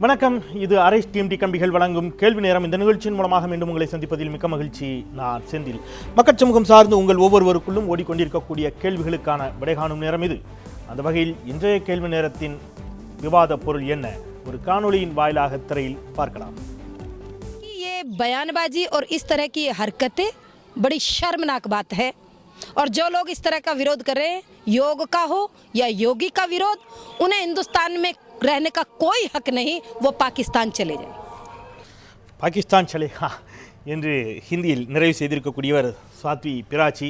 வணக்கம். இது அரை டிஎம்டி கம்பிகள் வழங்கும் கேள்வி நேரம். இந்த நிகழ்ச்சியின் மூலமாக மீண்டும் உங்களை சந்திப்பதில் மிக்க மகிழ்ச்சி. நான் செந்தில். மக்கள் சமூகம் சார்ந்து உங்கள் ஒவ்வொருவருக்குள்ளும் ஓடிக்கொண்டிருக்கக்கூடிய கேள்விகளுக்கான விடை காணும் நேரம் இது. அந்த வகையில் இன்றைய கேள்வி நேரத்தின் விவாத பொருள் என்ன? ஒரு காணொளியின் வாயிலாக திரையில் பார்க்கலாம். ये बयानबाजी और इस तरह की हरकतें बड़ी शर्मनाक बात है और जो लोग इस तरह का विरोध कर रहे हैं, योग का हो या योगी का विरोध, उन्हें हिंदुस्तान में रहने का कोई हक नहीं, वो पाकिस्तान चले जाए. பாகிஸ்தான் சலேகா என்று ஹிந்தியில் நிறைவு செய்திருக்கக்கூடியவர் சாத்வி பிராச்சி,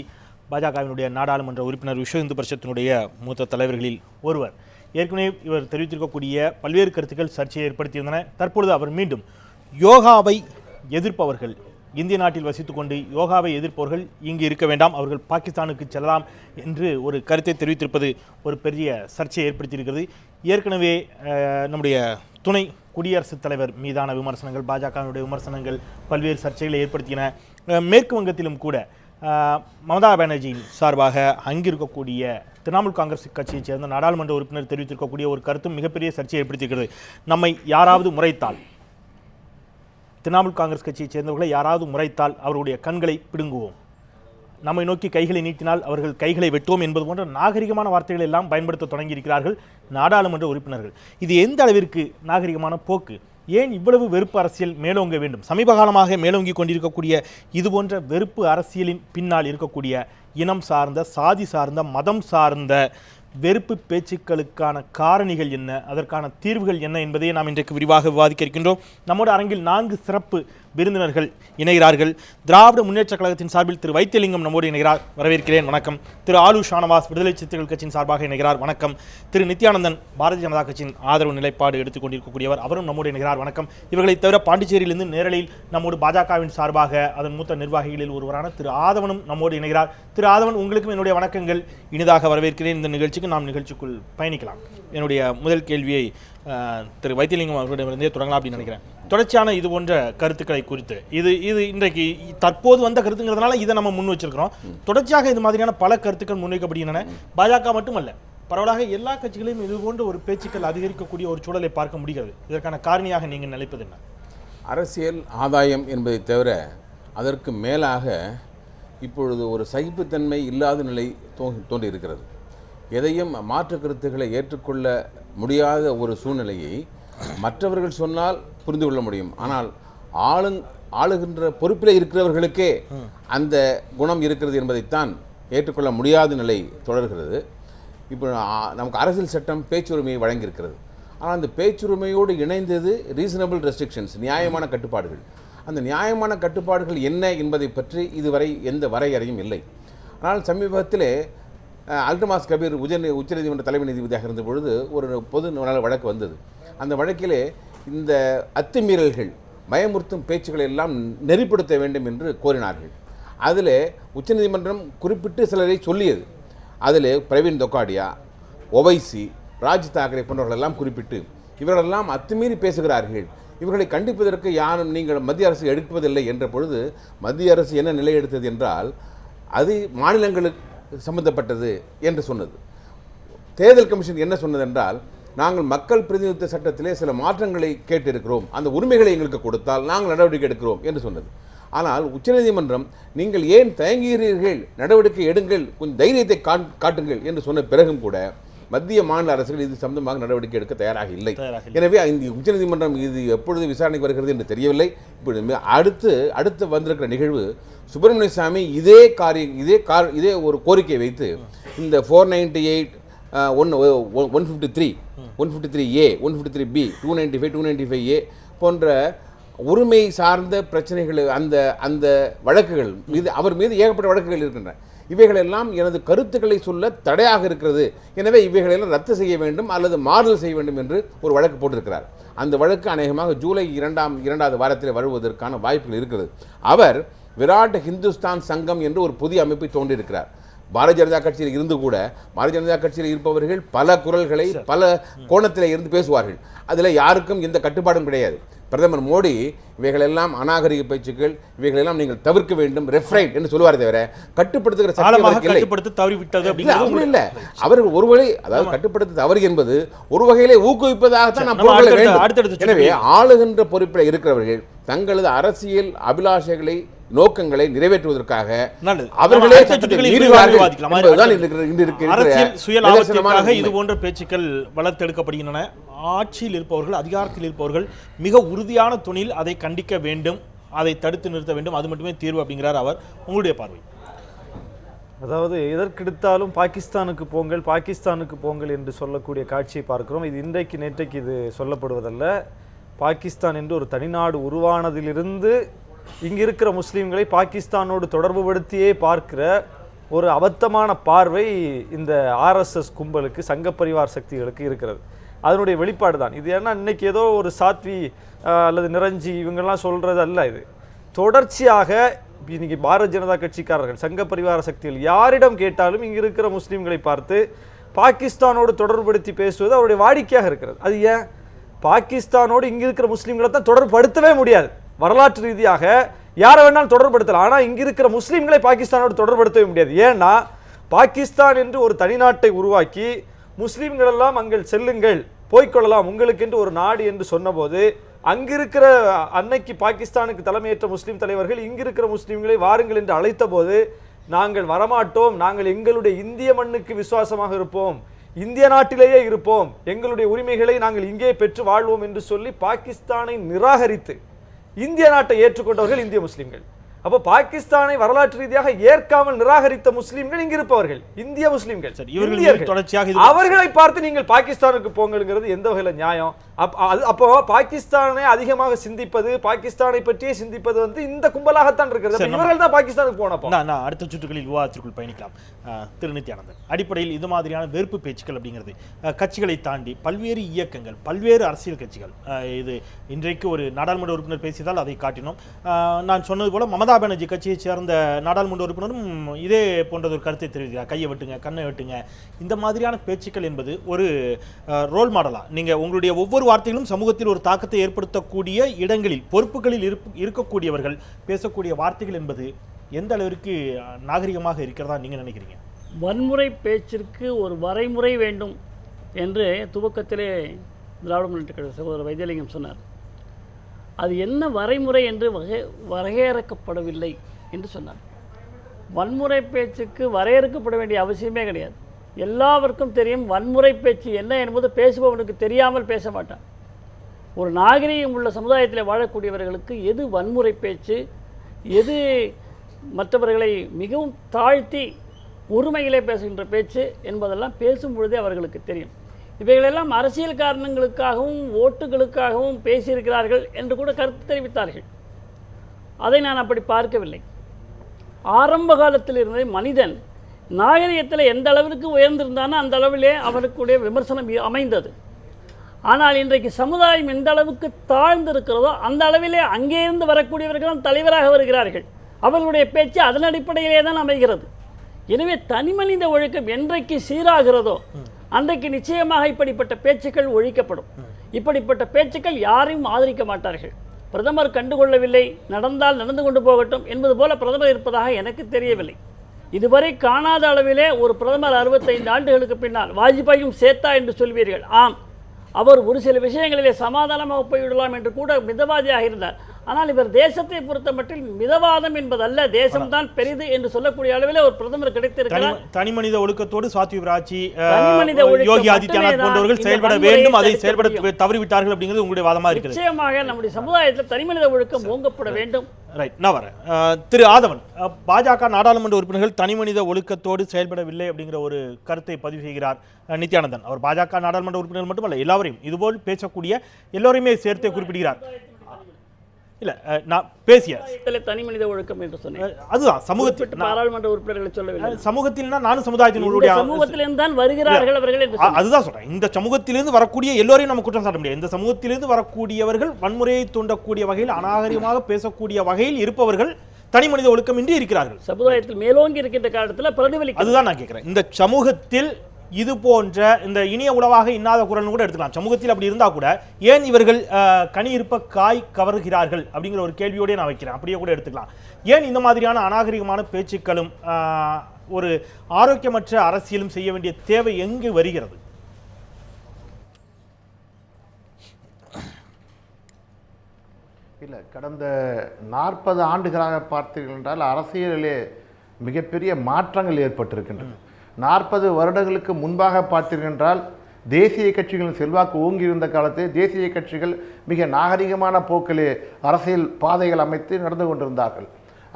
பாஜகவினுடைய நாடாளுமன்ற உறுப்பினர், விஸ்வ இந்து பரிஷத்தினுடைய மூத்த தலைவர்களில் ஒருவர். ஏற்கனவே இவர் தெரிவித்திருக்கக்கூடிய பல்வேறு கருத்துக்கள் சர்ச்சையை ஏற்படுத்தியிருந்தன. தற்பொழுது அவர் மீண்டும் யோகாவை எதிர்ப்பவர்கள், இந்திய நாட்டில் வசித்துக்கொண்டு யோகாவை எதிர்ப்பவர்கள் இங்கு இருக்க வேண்டாம், அவர்கள் பாகிஸ்தானுக்கு செல்லலாம் என்று ஒரு கருத்தை தெரிவித்திருப்பது ஒரு பெரிய சர்ச்சையை ஏற்படுத்தியிருக்கிறது. ஏற்கனவே நம்முடைய துணை குடியரசுத் தலைவர் மீதான விமர்சனங்கள், பாஜகவினுடைய விமர்சனங்கள் பல்வேறு சர்ச்சைகளை ஏற்படுத்தின. மேற்கு வங்கத்திலும் கூட மமதா பானர்ஜியின் சார்பாக அங்கிருக்கக்கூடிய திரிணாமுல் காங்கிரஸ் கட்சியைச் சேர்ந்த நாடாளுமன்ற உறுப்பினர் தெரிவித்திருக்கக்கூடிய ஒரு கருத்தும் மிகப்பெரிய சர்ச்சையை ஏற்படுத்தியிருக்கிறது. நம்மை யாராவது முறைத்தால், திரிணாமுல் காங்கிரஸ் கட்சியைச் சேர்ந்தவர்களை யாராவது முறைத்தால் அவருடைய கண்களை பிடுங்குவோம், நம்மை நோக்கி கைகளை நீட்டினால் அவர்கள் கைகளை வெட்டுவோம் என்பது போன்ற நாகரிகமான வார்த்தைகளை எல்லாம் பயன்படுத்த தொடங்கியிருக்கிறார்கள் நாடாளுமன்ற உறுப்பினர்கள். இது எந்த அளவிற்கு நாகரிகமான போக்கு? ஏன் இவ்வளவு வெறுப்பு அரசியல் மேலோங்க வேண்டும்? சமீப காலமாக மேலோங்கி கொண்டிருக்கக்கூடிய இது போன்ற வெறுப்பு அரசியலின் பின்னால் இருக்கக்கூடிய இனம் சார்ந்த, சாதி சார்ந்த, மதம் சார்ந்த வெறுப்பு பேச்சுக்களுக்கான காரணிகள் என்ன, அதற்கான தீர்வுகள் என்ன என்பதை நாம் இன்றைக்கு விரிவாக விவாதிக்க இருக்கின்றோம். நம்மோட அரங்கில் 4 சிறப்பு விருந்தினர்கள் இணைகிறார்கள். திராவிட முன்னேற்ற கழகத்தின் சார்பில் திரு வைத்தியலிங்கம் நம்மோடு இணைகிறார், வரவேற்கிறேன். வணக்கம். திரு ஆலு ஷானவாஸ் விடுதலை சிறுத்தைகள் கட்சியின் சார்பாக இணைகிறார், வணக்கம். திரு நித்யானந்தன் பாரதிய ஜனதா கட்சியின் ஆதரவு நிலைப்பாடு எடுத்துக்கொண்டிருக்கக்கூடியவர், அவரும் நம்மோடு இணைகிறார், வணக்கம். இவர்களை தவிர பாண்டிச்சேரியிலிருந்து நேரலையில் நம்மோடு பாஜகவின் சார்பாக அதன் மூத்த நிர்வாகிகளில் ஒருவரான திரு ஆதவனும் நம்மோடு இணைகிறார். திரு ஆதவன், உங்களுக்கும் என்னுடைய வணக்கங்கள், இனிதாக வரவேற்கிறேன். இந்த நாம் நிகழ்ச்சிக்குள் பயணிக்கலாம். என்னுடைய முதல் கேள்வியை திரு வைத்தியலிங்கம் அவர்களிடமிருந்தே தொடங்கலாம் அப்படின்னு நினைக்கிறேன். தொடர்ச்சியான இது போன்ற கருத்துக்களை குறித்து இது இன்றைக்கு தற்போது வந்த கருத்துங்கிறதுனால இதை நம்ம முன் வச்சிருக்கிறோம். தொடர்ச்சியாக இது மாதிரியான பல கருத்துக்கள் முன்வைக்கப்படுகின்றன. பாஜக மட்டுமல்ல, பரவலாக எல்லா கட்சிகளையும் இது போன்ற ஒரு பேச்சுக்கள் அதிகரிக்கக்கூடிய ஒரு சூழலை பார்க்க முடிகிறது. இதற்கான காரணியாக நீங்கள் நினைப்பது என்ன? அரசியல் ஆதாயம் என்பதை தவிர அதற்கு மேலாக இப்பொழுது ஒரு சகிப்புத்தன்மை இல்லாத நிலை தோன்றியிருக்கிறது. எதையும் மாற்று கருத்துக்களை ஏற்றுக்கொள்ள முடியாத ஒரு சூழ்நிலையை மற்றவர்கள் சொன்னால் புரிந்து கொள்ள முடியும். ஆனால் ஆளுகின்ற பொறுப்பில் இருக்கிறவர்களுக்கே அந்த குணம் இருக்கிறது என்பதைத்தான் ஏற்றுக்கொள்ள முடியாத நிலை தொடர்கிறது. இப்போ நமக்கு அரசியல் சட்டம் பேச்சுரிமையை வழங்கியிருக்கிறது. ஆனால் அந்த பேச்சுரிமையோடு இணைந்தது ரீசனபிள் ரெஸ்ட்ரிக்ஷன்ஸ், நியாயமான கட்டுப்பாடுகள். அந்த நியாயமான கட்டுப்பாடுகள் என்ன என்பதை பற்றி இதுவரை எந்த வரையறையும் இல்லை. ஆனால் சமீபத்திலே அல்டமாஸ் கபீர் உச்சநீதிமன்ற தலைமை நீதிபதியாக இருந்த பொழுது ஒரு பொது நல வழக்கு வந்தது. அந்த வழக்கிலே இந்த அத்துமீறல்கள், பயமுறுத்தும் பேச்சுக்களை எல்லாம் நெறிப்படுத்த வேண்டும் என்று கோரினார்கள். அதில் உச்சநீதிமன்றம் குறிப்பிட்டு சிலரை சொல்லியது. அதில் பிரவீன் தொக்காடியா, ஒவைசி, ராஜ் தாக்கரே போன்றவர்களெல்லாம் குறிப்பிட்டு இவர்களெல்லாம் அத்துமீறி பேசுகிறார்கள், இவர்களை கண்டிப்பதற்கு யாரும் நீங்கள் மத்திய அரசு எடுப்பதில்லை என்ற பொழுது மத்திய அரசு என்ன நிலை எடுத்தது என்றால் அது மாநிலங்களுக்கு சம்பந்தப்பட்டது என்று சொன்னது. தேர்தல் கமிஷன் என்ன சொன்னது என்றால், நாங்கள் மக்கள் பிரதிநிதித்துவ சட்டத்திலே சில மாற்றங்களை கேட்டிருக்கிறோம், அந்த உரிமைகளை எங்களுக்கு கொடுத்தால் நாங்கள் நடவடிக்கை எடுக்கிறோம் என்று சொன்னது. ஆனால் உச்சநீதிமன்றம் நீங்கள் ஏன் தயங்குகிறீர்கள், நடவடிக்கை எடுங்கள், கொஞ்சம் தைரியத்தை காட்டுங்கள் என்று சொன்ன பிறகும் கூட மத்திய மாநில அரசுகள் இது சம்பந்தமாக நடவடிக்கை எடுக்க தயாராக இல்லை. எனவே இந்த உச்சநீதிமன்றம் இது எப்பொழுது விசாரணைக்கு வருகிறது என்று தெரியவில்லை. இப்பொழுது அடுத்து வந்திருக்கிற நிகழ்வு, சுப்பிரமணிய சாமி இதே ஒரு கோரிக்கை வைத்து இந்த 498, 153, 153A, 153B, 295, 295A போன்ற உரிமை சார்ந்த பிரச்சனைகள், அந்த வழக்குகள் மீது அவர் மீது ஏகப்பட்ட வழக்குகள் இருக்கின்றன. இவைகளெல்லாம் எனது கருத்துக்களை சொல்ல தடையாக இருக்கிறது, எனவே இவைகளெல்லாம் ரத்து செய்ய வேண்டும் அல்லது மாறுதல் செய்ய வேண்டும் என்று ஒரு வழக்கு போட்டிருக்கிறார். அந்த வழக்கு அநேகமாக ஜூலை 2வது வாரத்தில் வருவதற்கான வாய்ப்புகள் இருக்கிறது. அவர் விராட் ஹிந்துஸ்தான் சங்கம் என்று ஒரு புதிய அமைப்பை தோன்றியிருக்கிறார். பாரதிய ஜனதா கட்சியில் இருந்து கூட பாரதிய ஜனதா கட்சியில் இருப்பவர்கள் பல குரல்களை பல கோணத்தில் இருந்து பேசுவார்கள். அதில் யாருக்கும் எந்த கட்டுப்பாடும் கிடையாது. பிரதமர் மோடி இவைகளெல்லாம் அநாகரிக பேச்சுக்கள், இவைகளெல்லாம் நீங்கள் தவிர்க்க வேண்டும், ரெஃப்ரைன் என்று சொல்லுவார் தவிர கட்டுப்படுத்துகிற கட்டுப்படுத்த தவறிவிட்டது அப்படி இல்லை. அவர்கள் ஒருவேளை அதாவது கட்டுப்படுத்த தவறு என்பது ஒரு வகையிலே ஊக்குவிப்பதாகத்தான் நாம் பொருட்களை வேண்டும். எனவே ஆளுகின்ற பொறுப்பில் இருக்கிறவர்கள் தங்களது அரசியல் அபிலாஷைகளை நோக்கங்களை நிறைவேற்றுவதற்காக அவர்களே இது போன்ற பேச்சுக்கள் வளர்த்தெடுக்கப்படுகின்றன. ஆட்சியில் இருப்பவர்கள், அதிகாரத்தில் இருப்பவர்கள் மிக உறுதியான துணியில் அதை கண்டிக்க வேண்டும், அதை தடுத்து நிறுத்த வேண்டும். அது மட்டுமே தீர்வு அப்படிங்கிறார் அவர். உங்களுடைய பார்வை? அதாவது எதற்கெடுத்தாலும் பாகிஸ்தானுக்கு போங்கள், பாகிஸ்தானுக்கு போங்கள் என்று சொல்லக்கூடிய காட்சியை பார்க்கிறோம். இது இன்றைக்கு நேற்றைக்கு இது சொல்லப்படுவதல்ல. பாகிஸ்தான் என்று ஒரு தனிநாடு உருவானதிலிருந்து இங்கு இருக்கிற முஸ்லீம்களை பாகிஸ்தானோடு தொடர்புபடுத்தியே பார்க்கிற ஒரு அபத்தமான பார்வை இந்த ஆர்எஸ்எஸ் கும்பலுக்கு, சங்க பரிவார் சக்திகளுக்கு இருக்கிறது. அதனுடைய வெளிப்பாடு தான் இது. ஏன்னா இன்னைக்கு ஏதோ ஒரு சாத்வி அல்லது நிரஞ்சி இவங்கெல்லாம் சொல்றது அல்ல. இது தொடர்ச்சியாக இன்னைக்கு பாரதிய ஜனதா கட்சிக்காரர்கள், சங்க பரிவார சக்திகள் யாரிடம் கேட்டாலும் இங்கு இருக்கிற முஸ்லீம்களை பார்த்து பாகிஸ்தானோடு தொடர்புபடுத்தி பேசுவது அவருடைய வாடிக்கையாக இருக்கிறது. அது ஏன்? பாகிஸ்தானோடு இங்கு இருக்கிற முஸ்லீம்களை தான் தொடர்புபடுத்தவே முடியாது. வரலாற்று ரீதியாக யாரை வேணாலும் தொடர்படுத்தலாம், ஆனால் இங்கு இருக்கிற முஸ்லீம்களை பாகிஸ்தானோடு தொடர்படுத்தவே முடியாது. ஏன்னா பாகிஸ்தான் என்று ஒரு தனிநாட்டை உருவாக்கி முஸ்லீம்கள் எல்லாம் அங்கே செல்லுங்கள், போய்கொள்ளலாம், உங்களுக்கு என்று ஒரு நாடு என்று சொன்னபோது அங்கிருக்கிற அன்னைக்கு பாகிஸ்தானுக்கு தலைமையேற்ற முஸ்லீம் தலைவர்கள் இங்கிருக்கிற முஸ்லீம்களை வாருங்கள் என்று அழைத்த போது நாங்கள் வரமாட்டோம், நாங்கள் எங்களுடைய இந்திய மண்ணுக்கு விசுவாசமாக இருப்போம், இந்திய நாட்டிலேயே இருப்போம், எங்களுடைய உரிமைகளை நாங்கள் இங்கே பெற்று வாழ்வோம் என்று சொல்லி பாகிஸ்தானை நிராகரித்து இந்திய நாட்டை ஏற்றுக்கொண்டவர்கள் இந்திய முஸ்லிம்கள். அப்போ பாகிஸ்தானை வரலாற்று ரீதியாக ஏற்காமல் நிராகரித்த முஸ்லிம்கள் இங்கு இருப்பவர்கள் இந்திய முஸ்லிம்கள். அவர்களை பார்த்து நீங்கள் பாகிஸ்தானுக்கு போங்கிறது எந்த வகையில நியாயம்? அப்போ பாகிஸ்தானை அதிகமாக சிந்திப்பது, பாகிஸ்தானை பற்றியே சிந்திப்பது வந்து இந்த கும்பலாகத்தான் இருக்கிறது. இவர்கள் தான் பாகிஸ்தானுக்கு போனப்போ. நான் அடுத்த சுற்றுகளில் விவாதத்திற்குள் பயணிக்கலாம். திரு நித்யானந்தன், அடிப்படையில் இது மாதிரியான வெறுப்பு பேச்சுக்கள் அப்படிங்கிறது கட்சிகளை தாண்டி பல்வேறு இயக்கங்கள், பல்வேறு அரசியல் கட்சிகள், இது இன்றைக்கு ஒரு நாடாளுமன்ற உறுப்பினர் பேசியதால் அதை காட்டினோம். நான் சொன்னது போல மமதா பானர்ஜி கட்சியை சேர்ந்த நாடாளுமன்ற உறுப்பினரும் இதே போன்றது ஒரு கருத்தை தெரிவிக்கிறார். கையை வெட்டுங்க, கண்ணை வெட்டுங்க. இந்த மாதிரியான பேச்சுக்கள் என்பது ஒரு ரோல் மாடலா நீங்க உங்களுடைய ஒவ்வொரு வார்த்தைகளும் சமூகத்தில் ஒரு தாக்கத்தை ஏற்படுத்தக்கூடிய இடங்களில் பொறுப்புகளில் இருக்கக்கூடியவர்கள் பேசக்கூடிய வார்த்தைகள் என்பது எந்த அளவிற்கு நாகரிகமாக இருக்கிறதா நீங்க நினைக்கிறீங்க? வன்முறை பேச்சிற்கு ஒரு வரைமுறை வேண்டும் என்று துவக்கத்திலே திராவிட முன்னேற்ற கழக சகோதரர் வைத்தியலிங்கம் சொன்னார். அது என்ன வரைமுறை என்று வரையறுக்கப்படவில்லை என்று சொன்னார். வன்முறை பேச்சுக்கு வரையறுக்கப்பட வேண்டிய அவசியமே கிடையாது. எல்லாருக்கும் தெரியும் வன்முறை பேச்சு என்ன என்பது பேசுபவனுக்கு தெரியாமல் பேச மாட்டான். ஒரு நாகரிகம் உள்ள சமுதாயத்தில் வாழக்கூடியவர்களுக்கு எது வன்முறை பேச்சு, எது மற்றவர்களை மிகவும் தாழ்த்தி உரிமையிலே பேசுகின்ற பேச்சு என்பதெல்லாம் பேசும் பொழுதே அவர்களுக்கு தெரியும். இவைகளெல்லாம் அரசியல் காரணங்களுக்காகவும் ஓட்டுகளுக்காகவும் பேசியிருக்கிறார்கள் என்று கூட கருத்து தெரிவித்தார்கள். அதை நான் அப்படி பார்க்கவில்லை. ஆரம்ப காலத்தில் இருந்தே மனிதன் நாகரிகத்தில் எந்த அளவிற்கு உயர்ந்திருந்தானோ அந்த அளவிலே அவனுக்குடைய விமர்சனம் அமைந்தது. ஆனால் இன்றைக்கு சமுதாயம் எந்த அளவுக்கு தாழ்ந்திருக்கிறதோ அந்த அளவிலே அங்கே இருந்து வரக்கூடியவர்கள் தலைவராக வருகிறார்கள். அவர்களுடைய பேச்சு அதன் அடிப்படையிலே தான் அமைகிறது. எனவே தனிமனித ஒழுக்கம் என்றைக்கு சீராகிறதோ அன்றைக்கு நிச்சயமாக இப்படிப்பட்ட பேச்சுக்கள் ஒழிக்கப்படும். இப்படிப்பட்ட பேச்சுக்கள் யாரையும் ஆதரிக்க மாட்டார்கள். பிரதமர் கண்டுகொள்ளவில்லை, நடந்தால் நடந்து கொண்டு போகட்டும் என்பது போல பிரதமர் இருப்பதாக எனக்கு தெரியவில்லை. இதுவரை காணாத அளவிலே ஒரு பிரதமர் 65 ஆண்டுகளுக்கு பின்னால், வாஜ்பாயும் சேர்த்தா என்று சொல்வீர்கள். ஆம், அவர் ஒரு சில விஷயங்களிலே சமாதானமாக போய்விடலாம் என்று கூட மிதவாதியாக இருந்தார். ஆனால் இவர் தேசத்தை பொறுத்த மட்டில் மிதவாதம் என்பதல்ல, தேசம்தான் பெரிது என்று சொல்லக்கூடிய அளவிலே ஒரு பிரதமர் கிடைத்திருக்கிறார். தனிமனித ஒழுக்கத்தோடு சாத்வி பிராச்சி, யோகி ஆதித்யநாத் போன்றவர்கள் செயல்பட வேண்டும், அதை செயல்பட தவறிவிட்டார்கள் அப்படிங்கிறது உங்களுடைய வாதமா இருக்கிறது. நிச்சயமாக நம்முடைய சமுதாயத்தில் தனிமனித ஒழுக்கம் ஓங்கப்பட வேண்டும். ரைட், நான் வரேன். திரு ஆதவன், பாஜக நாடாளுமன்ற உறுப்பினர்கள் தனிமனித ஒழுக்கத்தோடு செயல்படவில்லை அப்படிங்கிற ஒரு கருத்தை பதிவு செய்கிறார் நித்யானந்தன். அவர் பாஜக நாடாளுமன்ற உறுப்பினர்கள் மட்டுமல்ல, எல்லாரையும் இதுபோல் பேசக்கூடிய எல்லோரையுமே சேர்த்தே குறிப்பிடுகிறார். இல்ல, நான் பேசிய தனிமனித ஒழுக்கம் என்று சொன்னேன். அதுதான் சமூகத்தில் பாராளுமன்ற உறுப்பினர்களை சொல்லவில்லை. சமூகத்தில்னா நானும் சமுதாயத்தினுடைய சமூகத்திலிருந்து தான் வருகிறார்கள் அவர்கள் என்று அதுதான் சொல்றேன். இந்த சமூகத்திலிருந்து வரக்கூடிய எல்லோரையும் நம்ம குற்றம் சாட்ட முடியாது. இந்த சமூகத்திலிருந்து வரக்கூடியவர்கள் வன்முறையை தூண்டக்கூடிய வகையில், அநாகரிகமாக பேசக்கூடிய வகையில் இருப்பவர்கள் தனிமனித ஒழுக்கம் இன்றி இருக்கிறார்கள். சமுதாயத்தில் மேலோங்கி இருக்கின்ற காலத்தில் பிரதிபலிக்க. அதுதான் நான் கேட்கிறேன். இந்த சமூகத்தில் இது போன்ற இந்த இனிய உளவாக இன்னாத குரல்னு கூட எடுத்துக்கலாம். சமூகத்தில் அப்படி இருந்தால் கூட ஏன் இவர்கள் கனி இருப்ப காய் கவர்கிறார்கள் அப்படிங்கிற ஒரு கேள்வியோடய நான் வைக்கிறேன். அப்படியே கூட எடுத்துக்கலாம். ஏன் இந்த மாதிரியான அநாகரிகமான பேச்சுக்களும் ஒரு ஆரோக்கியமற்ற அரசியலும் செய்ய வேண்டிய தேவை எங்கு வருகிறது? இல்லை, கடந்த 40 ஆண்டுகளாக பார்த்தீர்கள் என்றால் அரசியலிலே மிகப்பெரிய மாற்றங்கள் ஏற்பட்டிருக்கின்றன. 40 வருடங்களுக்கு முன்பாக பார்த்தீர்கள் என்றால் தேசிய கட்சிகளின் செல்வாக்கு ஓங்கியிருந்த காலத்தில் தேசிய கட்சிகள் மிக நாகரிகமான போக்கிலே அரசியல் பாதைகள் அமைத்து நடந்து கொண்டிருந்தார்கள்.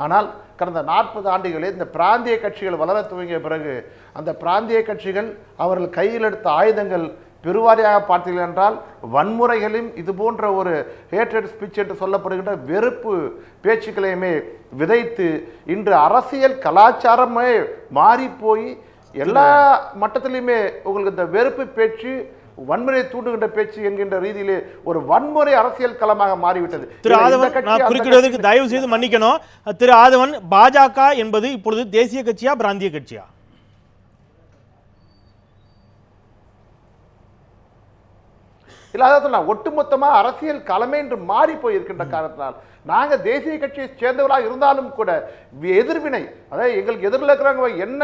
ஆனால் கடந்த 40 ஆண்டுகளில் இந்த பிராந்திய கட்சிகள் வளர துவங்கிய பிறகு அந்த பிராந்திய கட்சிகள் அவர்கள் கையில் எடுத்த ஆயுதங்கள் பெருவாரியாக பார்த்தீர்கள் என்றால் வன்முறைகளையும் இது போன்ற ஒரு ஹேட்ரட் ஸ்பீச் என்று சொல்லப்படுகின்ற வெறுப்பு பேச்சுக்களையுமே விதைத்து இன்று அரசியல் கலாச்சாரமே மாறி போய் எல்லா மட்டத்திலையுமே உங்களுக்கு இந்த வெறுப்பு பேச்சு வன்முறையை தூண்டுகின்ற பேச்சு என்கின்ற ரீதியிலே ஒரு வன்முறை அரசியல் களமாக மாறிவிட்டது. திரு ஆதவன், நான் குறிப்பிடுவதற்கு தயவு செய்து மன்னிக்கணும். திரு ஆதவன், பாஜக என்பது இப்பொழுது தேசிய கட்சியா பிராந்திய கட்சியா? இல்லை, அதாவது நான் ஒட்டுமொத்தமாக அரசியல் களமே என்று மாறி போயிருக்கின்ற காரணத்தினால் நாங்கள் தேசிய கட்சியை சேர்ந்தவர்களாக இருந்தாலும் கூட எதிர்வினை, அதாவது எங்களுக்கு எதிரில் இருக்கிறவங்க என்ன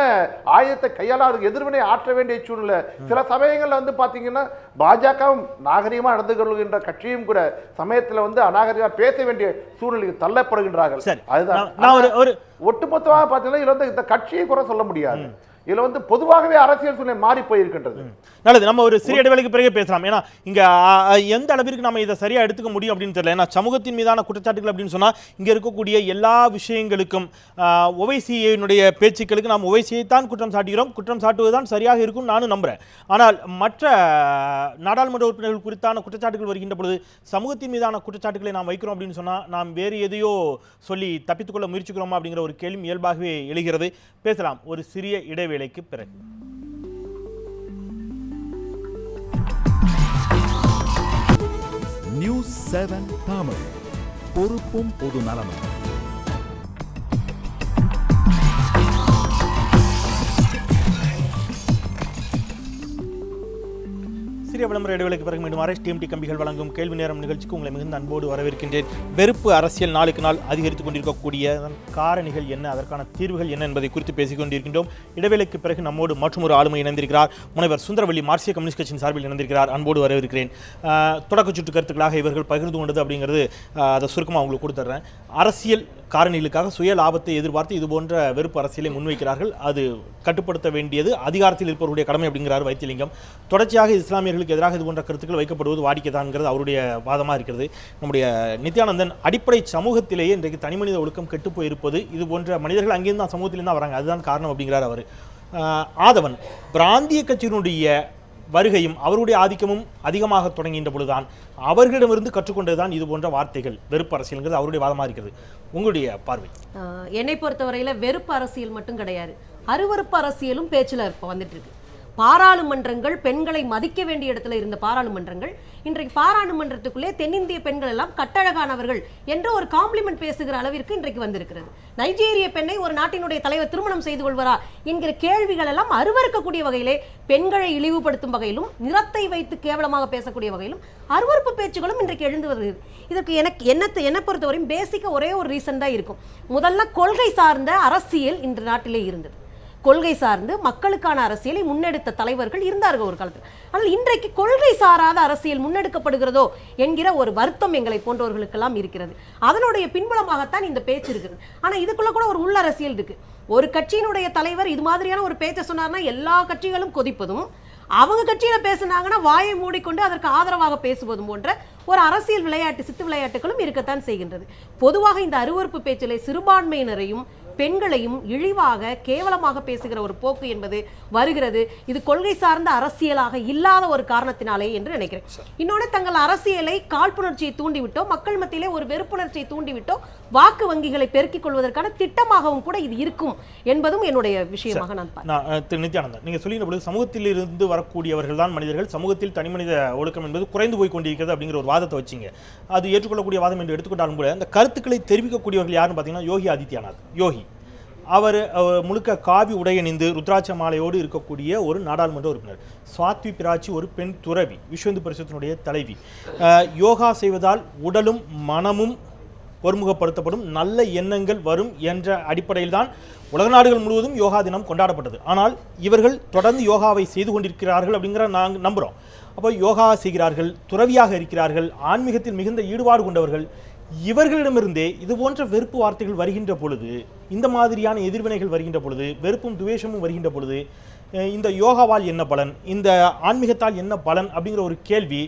ஆயுதத்தை கையால் அவருக்கு எதிர்வினை ஆற்ற வேண்டிய சூழ்நிலை. சில சமயங்களில் வந்து பார்த்தீங்கன்னா பாஜகவும் நாகரிகமாக நடந்து கொள்கின்ற கட்சியும் கூட சமயத்தில் வந்து அநாகரிகமாக பேச வேண்டிய சூழ்நிலைக்கு தள்ளப்படுகின்றார்கள். அதுதான் ஒட்டுமொத்தமாக பார்த்தீங்கன்னா இதில் வந்து இந்த கட்சியை கூட சொல்ல முடியாது. இதுல வந்து பொதுவாகவே அரசியல் சூழ்நிலை மாறி போயிருக்கின்றது. நல்லது, நம்ம ஒரு சிறிய இடைவெளிக்கு பிறகு பேசலாம். ஏன்னா இங்க எந்த அளவிற்கு நம்ம இதை சரியா எடுத்துக்க முடியும் அப்படின்னு தெரியல. ஏன்னா சமூகத்தின் மீதான குற்றச்சாட்டுகள் அப்படின்னு சொன்னா இங்க இருக்கக்கூடிய எல்லா விஷயங்களுக்கும் ஓவைசியினுடைய பேச்சுக்களுக்கு நாம் ஓவைசியை தான் குற்றம் சாட்டுகிறோம். குற்றம் சாட்டுவதுதான் சரியாக இருக்கும் நானும் நம்புறேன். ஆனால் மற்ற நாடாளுமன்ற உறுப்பினர்கள் குறித்தான குற்றச்சாட்டுகள் வருகின்ற பொழுது சமூகத்தின் மீதான குற்றச்சாட்டுகளை நாம் வைக்கிறோம் அப்படின்னு சொன்னா நாம் வேறு எதையோ சொல்லி தப்பித்துக்கொள்ள முயற்சிக்கிறோமா அப்படிங்கிற ஒரு கேள்வி இயல்பாகவே எழுகிறது. பேசலாம் ஒரு சிறிய இடைவேளைக்கு பிறகு. நியூஸ் 7 தமிழ், பொறுப்பும் பொது நலமும். சிறிய விளம்பர இடைவெளிக்கு பிறகு மீண்டும் RSTMT கம்பிகள் வழங்கும் கேள்வி நேரம் நிகழ்ச்சிக்கு உங்களை மிகுந்த அன்போடு வரவேற்கின்றேன். வெறுப்பு அரசியல் நாளுக்கு நாள் அதிகரித்துக் கொண்டிருக்கக்கூடிய காரணிகள் என்ன, அதற்கான தீர்வுகள் என்ன என்பதை குறித்து பேசிக் கொண்டிருக்கின்றோம். இடைவேளைக்கு பிறகு நம்மோடு மற்றொரு ஆளுமை இணைந்திருக்கிறார். முனைவர் சுந்தரவல்லி மார்க்சிய கம்யூனிஸ்ட் கட்சியின் சார்பில் இணைந்திருக்கிறார். அன்போடு வரவேற்கிறேன். தொடக்க சுற்று கருத்துக்களாக இவர்கள் பகிர்ந்து கொண்டது அப்படிங்கிறது அதை சுருக்கமாக உங்களுக்கு கொடுத்துட்றேன். அரசியல் காரணிகளுக்காக சுய லாபத்தை எதிர்பார்த்து இது போன்ற வெறுப்பு அரசியலை முன்வைக்கிறார்கள். அது கட்டுப்படுத்த வேண்டியது அதிகாரத்தில் இருப்பவருடைய கடமை அப்படிங்கிறார் வைத்தியலிங்கம். தொடர்ச்சியாக இஸ்லாமியர்களுக்கு எதிராக இது போன்ற கருத்துக்கள் வைக்கப்படுவது வாடிக்கைதான்ங்கிறது அவருடைய வாதமாக இருக்கிறது. நம்முடைய நித்யானந்தன், அடிப்படை சமூகத்திலேயே இன்றைக்கு தனிமனித ஒழுக்கம் கெட்டு போயிருப்பது, இது போன்ற மனிதர்கள் அங்கேருந்து தான் சமூகத்திலேருந்து தான் வராங்க, அதுதான் காரணம் அப்படிங்கிறார் அவர். ஆதவன், பிராந்திய கட்சியினுடைய வருகையும் அவருடைய ஆதிக்கமும் அதிகமாக தொடங்குகின்ற பொழுதுதான் அவர்களிடமிருந்து கற்றுக்கொண்டதுதான் இது போன்ற வார்த்தைகள் வெறுப்பு அரசியல்ங்கிறது அவருடைய வாதமாக இருக்கிறது. உங்களுடைய பார்வை? என்னை பொறுத்தவரையில் வெறுப்பு அரசியல் மட்டும் கிடையாது, அருவருப்பு அரசியலும் பேச்சில் இப்போ வந்துட்டு இருக்கு. பாராளுமன்றங்கள் பெண்களை மதிக்க வேண்டிய இடத்துல இருந்த பாராளுமன்றங்கள் இன்றைக்கு பாராளுமன்றத்துக்குள்ளே தென்னிந்திய பெண்கள் எல்லாம் கட்டழகானவர்கள் என்று ஒரு காம்ப்ளிமெண்ட் பேசுகிற அளவிற்கு இன்றைக்கு வந்திருக்கிறது. நைஜீரிய பெண்ணை ஒரு நாட்டினுடைய தலைவர் திருமணம் செய்து கொள்வாரா என்கிற கேள்விகள் எல்லாம் அருவருக்கக்கூடிய வகையிலே, பெண்களை இழிவுபடுத்தும் வகையிலும், நிறத்தை வைத்து கேவலமாக பேசக்கூடிய வகையிலும் அருவருப்பு பேச்சுகளும் இன்றைக்கு எழுந்து வருகிறது. இதற்கு என்னை பொறுத்தவரையும் பேசிக்க ஒரே ஒரு ரீசன் தான் இருக்கும். முதல்ல கொள்கை சார்ந்த அரசியல் இன்று நாட்டிலே இருந்தது. கொள்கை சார்ந்து மக்களுக்கான அரசியலை முன்னெடுத்த தலைவர்கள் இருந்தார்கள் ஒரு காலத்தில். ஆனால் இன்றைக்கு கொள்கை சாராத அரசியல் முன்னெடுக்கப்படுகிறதோ என்கிற ஒரு வருத்தம் எங்களை போன்றவர்களுக்கெல்லாம் இருக்கிறது. அதனுடைய பின்புலமாகத்தான் இந்த பேச்சு இருக்கிறது. ஆனால் இதுக்குள்ள கூட ஒரு உள்ள அரசியல் இருக்கு. ஒரு கட்சியினுடைய தலைவர் இது மாதிரியான ஒரு பேச்சை சொன்னார்னா எல்லா கட்சிகளும் கொதிப்பதும், அவங்க கட்சியில பேசினாங்கன்னா வாயை மூடிக்கொண்டு அதற்கு ஆதரவாக பேசுவதும் போன்ற ஒரு அரசியல் விளையாட்டு, சித்து விளையாட்டுகளும் இருக்கத்தான் செய்கின்றது. பொதுவாக இந்த அருவருப்பு பேச்சிலே சிறுபான்மையினரையும் பெண்களையும் இழிவாக கேவலமாக பேசுகிற ஒரு போக்கு என்பது வருகிறது. இது கொள்கை சார்ந்த அரசியலாக இல்லாத ஒரு காரணத்தினாலே என்று நினைக்கிறேன். இன்னொன்று, தங்கள் அரசியலை காழ்ப்புணர்ச்சியை தூண்டிவிட்டோ, மக்கள் மத்தியிலே ஒரு வெறுப்புணர்ச்சியை தூண்டிவிட்டோ வாக்கு வங்கிகளை பெருக்கிக் கொள்வதற்கான திட்டமாகவும் கூட இது இருக்கும் என்பதும் என்னுடைய விஷயமாக நான் பார்க்கிறேன். நித்யானந்தன், நீங்க சொல்லுகிற பொழுது சமூகத்தில் இருந்து வரக்கூடியவர்கள் தான் மனிதர்கள், சமூகத்தில் தனிமனித ஒழுக்கம் என்பது குறைந்து போய் கொண்டிருக்கிறது அப்படிங்கிற ஒரு வாதத்தை வச்சிங்க. அது ஏற்றுக்கொள்ளக்கூடிய வாதம் என்று எடுத்துக்கொண்டாலும் கூட அந்த கருத்துக்களை தெரிவிக்கக்கூடியவர்கள் யாருன்னு பார்த்தீங்கன்னா யோகி ஆதித்யநாத். யோகி அவர் முழுக்க காவி உடை அணிந்து ருத்ராட்ச மாலையோடு இருக்கக்கூடிய ஒரு நாடாளுமன்ற உறுப்பினர். சாத்வி பிராச்சி ஒரு பெண் துறவி, விஸ்வ இந்து பரிஷத்தினுடைய தலைவி. யோகா செய்வதால் உடலும் மனமும் ஒருமுகப்படுத்தப்படும், நல்ல எண்ணங்கள் வரும் என்ற அடிப்படையில் தான் உலக நாடுகள் முழுவதும் யோகா தினம் கொண்டாடப்பட்டது. ஆனால் இவர்கள் தொடர்ந்து யோகாவை செய்து கொண்டிருக்கிறார்கள் அப்படிங்கிற நாங்கள் நம்புகிறோம். அப்போ யோகா செய்கிறார்கள், துறவியாக இருக்கிறார்கள், ஆன்மீகத்தில் மிகுந்த ஈடுபாடு கொண்டவர்கள். இவர்களிடமிருந்தே இது போன்ற வெறுப்பு வார்த்தைகள் வருகின்ற பொழுது, இந்த மாதிரியான எதிர்வினைகள் வருகின்ற பொழுது, வெறுப்பும் துவேஷமும் வருகின்ற பொழுது, இந்த யோகாவால் என்ன பலன், இந்த ஆன்மீகத்தால் என்ன பலன் அப்படிங்கிற ஒரு கேள்வி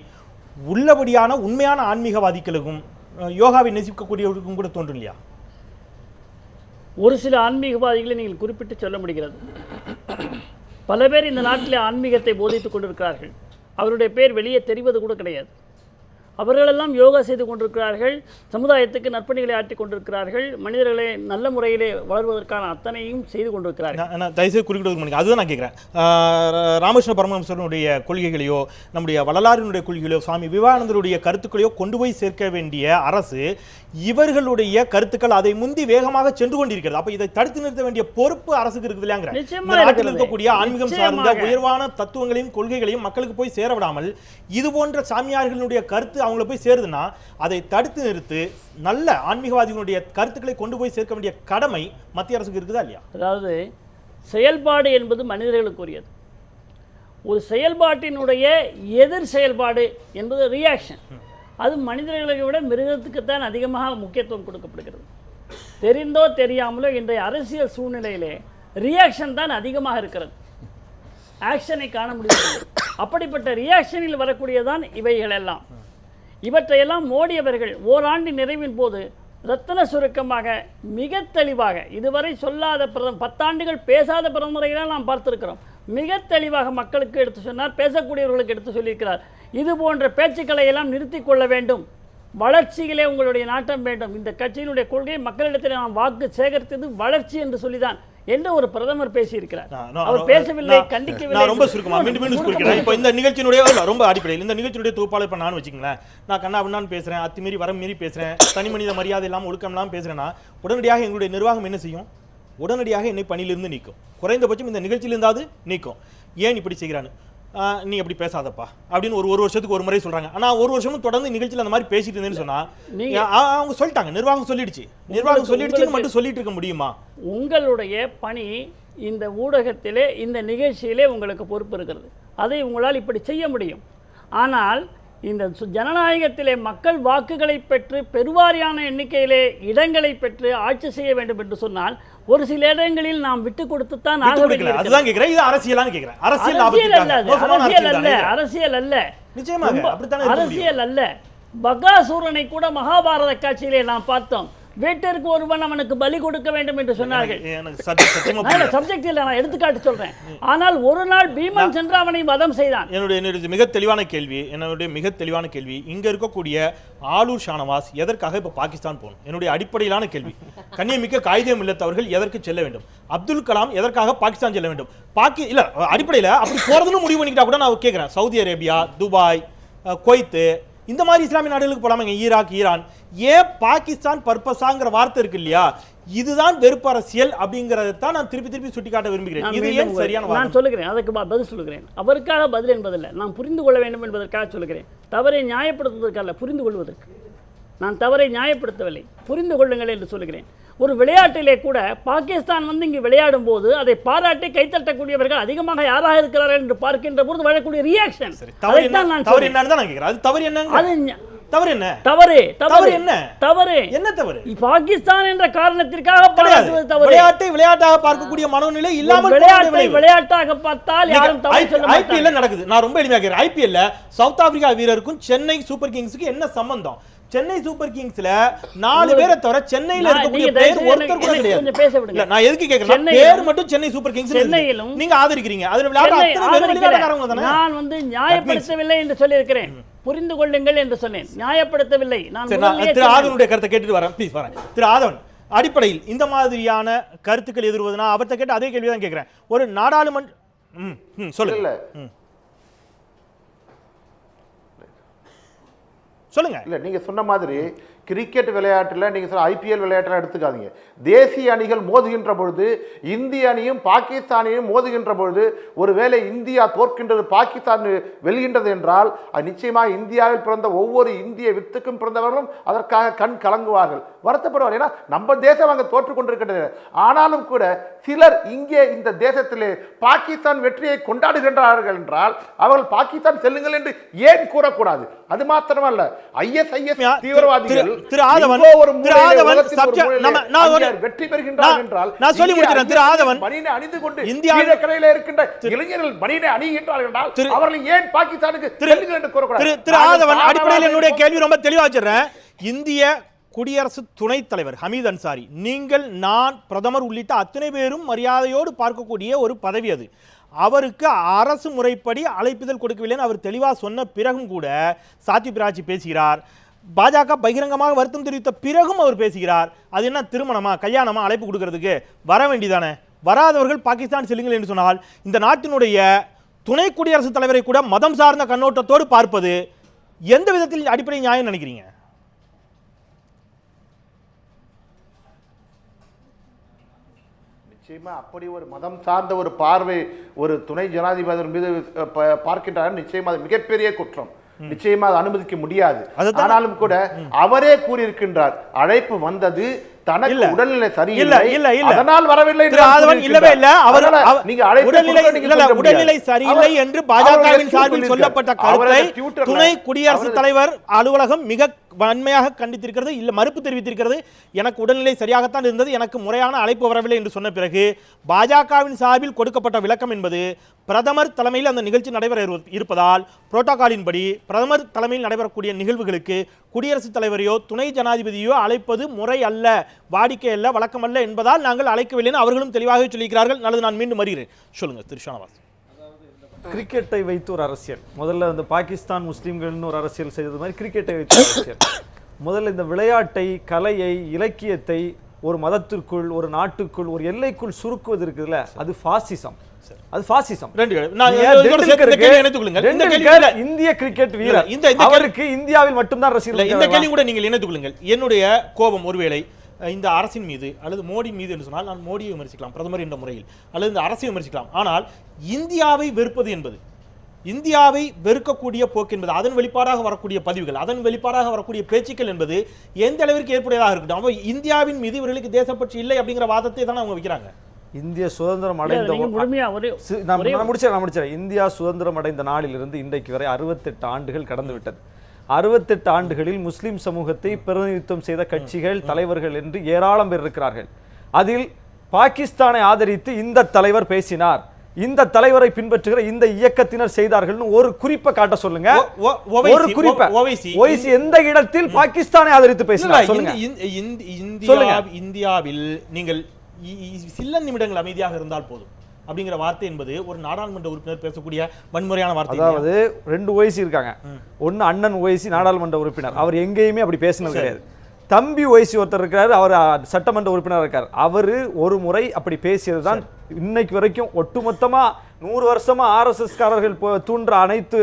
உள்ளபடியான உண்மையான ஆன்மீகவாதிகளுக்கும் யோகாவை நேசிக்கக்கூடியவர்களுக்கும் கூட தோன்றும் இல்லையா? ஒரு சில ஆன்மீகவாதிகளை நீங்கள் குறிப்பிட்டு சொல்ல முடிகிறது. பல பேர் இந்த நாட்டிலே ஆன்மீகத்தை போதித்துக் கொண்டிருக்கிறார்கள். அவருடைய பேர் வெளியே தெரிவது கூட கிடையாது. அவர்களெல்லாம் யோகா செய்து கொண்டிருக்கிறார்கள், சமுதாயத்துக்கு நற்பணிகளை ஆற்றி கொண்டிருக்கிறார்கள், மனிதர்களை நல்ல முறையிலே வளர்வதற்கான அத்தனையும் செய்து கொண்டிருக்கிறார்கள். நான் தயவுசெய்து குறிப்பிடுவது அதுதான் நான் கேட்குறேன். ராமகிருஷ்ண பரமஹம்சருடைய கொள்கைகளையோ நம்முடைய வள்ளலாரினுடைய கொள்கைகளையோ சுவாமி விவேகானந்தருடைய கருத்துக்களையோ கொண்டு போய் சேர்க்க வேண்டிய அரசு இவர்களுடைய கருத்துக்கள் அதை முந்தி வேகமாக சென்று கொண்டிருக்கிறது. அப்ப இதை தடுத்து நிறுத்த வேண்டிய பொறுப்பு அரசுக்கு இருக்குது இல்லையாங்கிற. இந்த நாட்டில் இருக்கக்கூடிய ஆன்மீகம் சார்ந்த உயர்வான தத்துவங்களையும் கொள்கைகளையும் மக்களுக்கு போய் சேர விடாமல் இது போன்ற சாமியார்களுடைய கருத்து அவங்களை போய் சேருதுன்னா அதை தடுத்து நிறுத்து நல்ல ஆன்மீகவாதிகளுடைய கருத்துக்களை கொண்டு போய் சேர்க்க வேண்டிய கடமை மத்திய அரசுக்கு இருக்குதா இல்லையா? அதாவது செயல்பாடு என்பது மனிதர்களுக்குரியது. ஒரு செயல்பாட்டினுடைய எதிர் செயல்பாடு என்பது ரியாக்ஷன். அது மனிதர்களை விட மிருகத்துக்குத்தான் அதிகமாக முக்கியத்துவம் கொடுக்கப்படுகிறது. தெரிந்தோ தெரியாமலோ இன்றைய அரசியல் சூழ்நிலையிலே ரியாக்ஷன் தான் அதிகமாக இருக்கிறது, ஆக்ஷனை காண முடியாது. அப்படிப்பட்ட ரியாக்ஷனில் வரக்கூடியதான் இவைகளெல்லாம். இவற்றையெல்லாம் மோடி அவர்கள் ஓராண்டு நிறைவின் போது ரத்தன சுருக்கமாக மிக தெளிவாக, இதுவரை சொல்லாத 10 ஆண்டுகள் பேசாத பிரதமரையெல்லாம் நாம் பார்த்திருக்கிறோம். மிக தெளிவாக மக்களுக்கு எடுத்து சொன்னார், பேசக்கூடியவர்களுக்கு எடுத்து சொல்லியிருக்கிறார். இது போன்ற பேச்சுக்களை எல்லாம் நிறுத்தி கொள்ள வேண்டும், வளர்ச்சியிலே உங்களுடைய நாட்டம் வேண்டும். இந்த கட்சியினுடைய கொள்கை மக்களிடத்தில் நாம் வாக்கு சேகரித்தது வளர்ச்சி என்று சொல்லிதான் என்று ஒரு பிரதமர் பேசியிருக்கிறார். அவர் பேசவில்லை, கண்டிக்கவில்லை. ரொம்ப சுருக்கமா மீண்டும் குறிக்கிறேன். இப்போ இந்த நிகழ்ச்சியினுடைய ரொம்ப அடிப்படையில் இந்த நிகழ்ச்சியுடைய தொகுப்பாளர் இப்போ நான் வச்சுக்கங்களேன், நான் கண்ணா அப்படின்னு பேசுறேன், அத்துமீறி வரம் மீறி பேசுறேன், தனி மனித மரியாதை இல்லாமல் ஒழுக்கம்லாம் பேசுறேன்னா உடனடியாக எங்களுடைய நிர்வாகம் என்ன செய்யும்? உடனடியாக என்னை பணியிலிருந்து நீக்கும், குறைந்தபட்சம் இந்த நிகழ்ச்சியிலிருந்தாவது நீக்கும். ஏன் இப்படி செய்கிறான்னு, நீ அப்படி பேசாதப்பா அப்படின்னு ஒரு வருஷத்துக்கு ஒரு முறை சொல்றாங்க. ஆனால் ஒரு வருஷமும் தொடர்ந்து நிகழ்ச்சியில் அந்த மாதிரி பேசிட்டு இருந்தேன்னு சொன்னா அவங்க சொல்லிட்டாங்க, நிர்வாகம் சொல்லிடுச்சுன்னு மட்டும் சொல்லிட்டு இருக்க முடியுமா? உங்களுடைய பணி இந்த ஊடகத்திலே, இந்த நிகழ்ச்சியிலே உங்களுக்கு பொறுப்பு இருக்கிறது. அதை உங்களால் இப்படி செய்ய முடியும். ஆனால் இந்த ஜனநாயகத்திலே மக்கள் வாக்குகளை பெற்று பெருவாரியான எண்ணிக்கையிலே இடங்களை பெற்று ஆட்சி செய்ய வேண்டும் என்று சொன்னால் ஒரு சில இடங்களில் நாம் விட்டு கொடுத்துத்தான் ஆக வேண்டியது. அதுதான் கேக்குறேன். இது அரசியலான்னு கேக்குறேன். அரசியல் அல்ல, நிச்சயமாக அப்படித்தான் அரசியல் அல்ல. பகாசூரனை கூட மகாபாரத காட்சியிலே நாம் பார்த்தோம். வீட்டிற்கு ஒருவன் அவனுக்கு பலி கொடுக்க வேண்டும் என்று சொன்னார்கள். சப்ஜெக்ட் இல்ல, நான் எடுத்துக்காட்டு சொல்றேன். ஆனால் ஒரு நாள் பீமன் சென்று அவனை வதம் செய்தான். என்னுடைய மிக தெளிவான கேள்வி, இங்க இருக்கக்கூடிய ஆலூர் ஷானவாஸ் எதற்காக இப்ப பாகிஸ்தான் போகணும்? என்னுடைய அடிப்படையிலான கேள்வி. கண்ணியமிக்க காயிதே இல்லத்தவர்கள் எதற்கு செல்ல வேண்டும்? அப்துல் கலாம் எதற்காக பாகிஸ்தான் செல்ல வேண்டும்? இல்ல அடிப்படையில் அப்படி போறதுன்னு முடிவு பண்ணிக்கிட்டா கூட நான் கேட்கிறேன். சவுதி அரேபியா, துபாய், குவைத்து, இந்த மாதிரி இஸ்லாமிய நாடுகளுக்கு போலாமாங்க? Iraq, Iran. ஏன் பாகிஸ்தான் பர்பஸாங்கிற வார்த்தை இருக்கு இல்லையா? இதுதான் வெறுப்பு அரசியல் அப்படிங்கறத தான் நான் திருப்பி சுட்டிக்காட்ட விரும்புகிறேன். இது ஏன் சரியான? நான் சொல்லுகிறேன், அதுக்கு பதில் சொல்லுகிறேன். அவருக்காக பதில் என்பதில்லை, நான் புரிந்து கொள்ள வேண்டும் என்பதற்காக சொல்லுகிறேன். தவறை நியாயப்படுத்துவதற்காக, புரிந்து கொள்வதற்கு. நான் தவறை நியாயப்படுத்தவில்லை, புரிந்து கொள்ளுங்கள் என்று சொல்லுகிறேன். ஒரு விளையாட்டிலே கூட பாகிஸ்தான் வந்து இங்கு விளையாடும் போது அதை பாராட்டி கைத்தட்டக்கூடியவர்கள் அதிகமாக யாராக இருக்கிறார்கள் என்று பார்க்கின்ற போது வரக்கூடிய ரியாக்ஷன். பாகிஸ்தான் என்ற காரணத்திற்காக விளையாட்டாக பார்க்கக்கூடிய மனோநிலை இல்லாமல் விளையாட்டாக பார்த்தால் யாரும் தவறு சொல்ல மாட்டாங்க. ஐபிஎல் நடக்குது. நான் ரொம்ப எளிமையாக கேக்குறேன். ஐபிஎல்ல சவுத் ஆப்பிரிக்கா வீரருக்கும் சென்னை சூப்பர் கிங்ஸ்க்கு என்ன சம்பந்தம்? சென்னை சூப்பர் கிங்ஸ்ல 4 பேரை தவிர சென்னையில இருக்கக்கூடிய பிளேயர் ஒருத்தர் கூட கிடையாது. நான் எதுக்கு கேக்குறேன், பேர் மட்டும் சென்னை சூப்பர் கிங்ஸ் சென்னையிலும் நீங்க ஆதரிக்கிறீங்க. அதுல விளையாட அத்தனை பேர் வெளிநாட்டுக்காரங்க தானே. நான் வந்து நியாயப்படுத்தவில்லை என்று சொல்லி இருக்கிறேன், புரிந்து கொள்ளுங்கள் என்று சொன்னேன், நியாயப்படுத்தவில்லை. நான் திரு ஆதவனுடைய கருத்தை கேட்டுட்டு வரேன், ப்ளீஸ் வரேன். திரு ஆதவன், அடிப்படையில் இந்த மாதிரியான கருத்துக்கள் எதிர்வதுனா அவர்கிட்ட கேட்டு அதே கேள்வி தான் கேட்கிறேன். ஒரு நாடாளுமன்ற சொல்லுங்க இல்ல நீங்க சொன்ன மாதிரி கிரிக்கெட் விளையாட்டில் நீங்கள் சொல்ல ஐபிஎல் விளையாட்டில் எடுத்துக்காதீங்க. தேசிய அணிகள் மோதுகின்ற பொழுது, இந்திய அணியும் பாகிஸ்தானையும் மோதுகின்ற பொழுது, ஒருவேளை இந்தியா தோற்கின்றது, பாகிஸ்தான் வெல்கின்றது என்றால் அது நிச்சயமாக இந்தியாவில் பிறந்த ஒவ்வொரு இந்திய வித்துக்கும் பிறந்தவர்களும் அதற்காக கண் கலங்குவார்கள், வருத்தப்படுவார்கள். ஏன்னா நம்ம தேசம் அங்கே தோற்று கொண்டிருக்கிறது. ஆனாலும் கூட சிலர் இங்கே இந்த தேசத்திலே பாகிஸ்தான் வெற்றியை கொண்டாடுகின்றார்கள் என்றால் அவர்கள் பாகிஸ்தான் செல்லுங்கள் என்று ஏன் கூறக்கூடாது? அது மாத்திரமல்ல, ஐஎஸ்ஐஎஸ் தீவிரவாதிகள் திரு ஆதவன் வெற்றி பெறுகின்றார் என்றால் நான் சொல்லி முடிக்கிறேன். திரு ஆதவன் மணியை அணிந்து கொண்டு இந்திய கரையில இருக்கின்ற இளைஞர்கள் மணியை அணிகின்றார்கள் என்றால் அவர்கள் ஏன் பாகிஸ்தானுக்கு செல்லுங்கள் என்று கூறக்கூடாது? திரு ஆதவன், அடிப்படையில் என்னுடைய கேள்வி ரொம்ப தெளிவா வச்சிடுறேன். இந்திய குடியரசு துணைத் தலைவர் ஹமீத் அன்சாரி, நீங்கள், நான், பிரதமர் உள்ளிட்ட அத்தனை பேரும் மரியாதையோடு பார்க்கக்கூடிய ஒரு பதவி அது. அவருக்கு அரசு முறைப்படி அழைப்புதல் கொடுக்கவில்லைன்னு அவர் தெளிவாக சொன்ன பிறகும் கூட சாத்வி பிராச்சி பேசுகிறார். பாஜக பகிரங்கமாக வருத்தம் தெரிவித்த பிறகும் அவர் பேசுகிறார். அது என்ன திருமணமா, கல்யாணமா, அழைப்பு கொடுக்கறதுக்கு வர வேண்டியதானே? வராதவர்கள் பாகிஸ்தான் செல்லுங்கள் என்று சொன்னால் இந்த நாட்டினுடைய துணை குடியரசுத் தலைவரை கூட மதம் சார்ந்த கண்ணோட்டத்தோடு பார்ப்பது எந்த விதத்தில் அடிப்படை நியாயம் நினைக்கிறீங்க? நிச்சயமா அப்படி ஒரு மதம் சார்ந்த ஒரு பார்வை ஒரு துணை ஜனாதிபதி மீது பார்க்கின்றார். நிச்சயமா அது மிகப்பெரிய குற்றம். நிச்சயமா அதை அனுமதிக்க முடியாது. ஆனாலும் கூட அவரே கூறியிருக்கின்றார், அழைப்பு வந்தது, தனக்கு உடல்நிலை சரியில்லை, அதனால் வரவில்லை. உடல்நிலை சரியில்லை என்று பாஜகவின் சார்பில் சொல்லப்பட்ட கருத்தை துணை குடியரசுத் தலைவர் அலுவலகம் மிக வன்மையாக கண்டித்திருக்கிறது, இல்ல மறுப்பு தெரிவித்திருக்கிறது. எனக்கு உடல்நிலை சரியாகத்தான் இருந்தது, எனக்கு முறையான அழைப்பு வரவில்லை என்று சொன்ன பிறகு பாஜகவின் சார்பில் கொடுக்கப்பட்ட விளக்கம் என்பது பிரதமர் தலைமையில் அந்த நிகழ்ச்சி நடைபெற இருப்பதால் புரோட்டோகாலின் படி பிரதமர் தலைமையில் நடைபெறக்கூடிய நிகழ்வுகளுக்கு குடியரசுத் தலைவரையோ துணை ஜனாதிபதியோ அழைப்பது முறை அல்ல, வாடிக்கை அல்ல, வழக்கம் அல்ல என்பதால் நாங்கள் அழைக்கவில்லை அவர்களும் தெளிவாக சொல்லியிருக்கிறார்கள். நல்லது, நான் மீண்டும் வருகிறேன். சொல்லுங்க திரு ஷானவாஸ். கிரிக்கெட்டை வைத்து ஒரு அரசியல், முதல்ல இந்த பாகிஸ்தான் முஸ்லீம்கள்னு ஒரு அரசியல் செய்தது மாதிரி கிரிக்கெட்டை வைத்து அரசியல். முதல்ல இந்த விளையாட்டை, கலையை, இலக்கியத்தை ஒரு மதத்திற்குள், ஒரு நாட்டுக்குள், ஒரு எல்லைக்குள் சுருக்குவது இருக்குதுல்ல, அது பாசிசம். அது பாசிசம். இந்திய கிரிக்கெட் வீரர் அவருக்கு இந்தியாவில் மட்டும்தான் ரசிகர்கள். இந்த கேள்வி கூட நீங்கள் இணைத்துக் கொள்ளுங்கள். என்னுடைய கோபம் ஒருவேளை இந்த அரசின் மீது அல்லது மோடி மீது என்று சொன்னால் நான் மோடியை விமர்சிக்கலாம் பிரதமர் என்ற முறையில், அல்லது இந்த அரசை விமர்சிக்கலாம். ஆனால் இந்தியாவை வெறுப்பது என்பது, இந்தியாவை வெறுக்கக்கூடிய போக்கு என்பது, அதன் வெளிப்பாடாக வரக்கூடிய பதிவுகள், அதன் வெளிப்பாடாக வரக்கூடிய பேச்சுக்கள் என்பது எந்த அளவிற்கு ஏற்புடையதாக இருக்கட்டும். அப்போ இந்தியாவின் மீது இவர்களுக்கு தேசப்பற்று இல்லை அப்படிங்கிற வாதத்தை தான் அவங்க வைக்கிறாங்க. இந்திய சுதந்திரம் அடைந்த இந்தியா சுதந்திரம் அடைந்த நாளிலிருந்து இன்றைக்கு வரை 68 ஆண்டுகள் கடந்து விட்டது. 68 ஆண்டுகளில் முஸ்லிம் சமூகத்தை பிரதிநிதித்துவம் செய்த கட்சிகள், தலைவர்கள் என்று ஏராளம் பேர் இருக்கிறார்கள். அதில் பாகிஸ்தானை ஆதரித்து இந்த தலைவர் பேசினார், இந்த தலைவரை பின்பற்றுகிற இந்த இயக்கத்தினர் செய்தார்கள் ஒரு குறிப்பை காட்ட சொல்லுங்க. ஒரு குறிப்பை ஓவைசி எந்த இடத்தில் பாகிஸ்தானை ஆதரித்து பேசினார் சொல்லுங்க. இந்தியாவில் நீங்கள் சில நிமிடங்கள் அமைதியாக இருந்தால் போதும் அப்படிங்கிற வார்த்தை என்பது ஒரு நாடாளுமன்ற உறுப்பினர் பேசக்கூடிய வன்முறையான வார்த்தை. அதாவது 2 ஓய்சி இருக்காங்க. ஒன்னு அண்ணன் ஓய்சி நாடாளுமன்ற உறுப்பினர், அவர் எங்கேயுமே அப்படி பேசினது கிடையாது. தம்பி ஓய்சி ஒருத்தர் இருக்காரு, அவர் சட்டமன்ற உறுப்பினர் இருக்கார். அவரு ஒரு முறை அப்படி பேசியது தான் இன்னைக்கு வரைக்கும் ஒட்டுமொத்தமா 100 வருஷமா RSS காரர்கள் தூண்டுற அனைத்து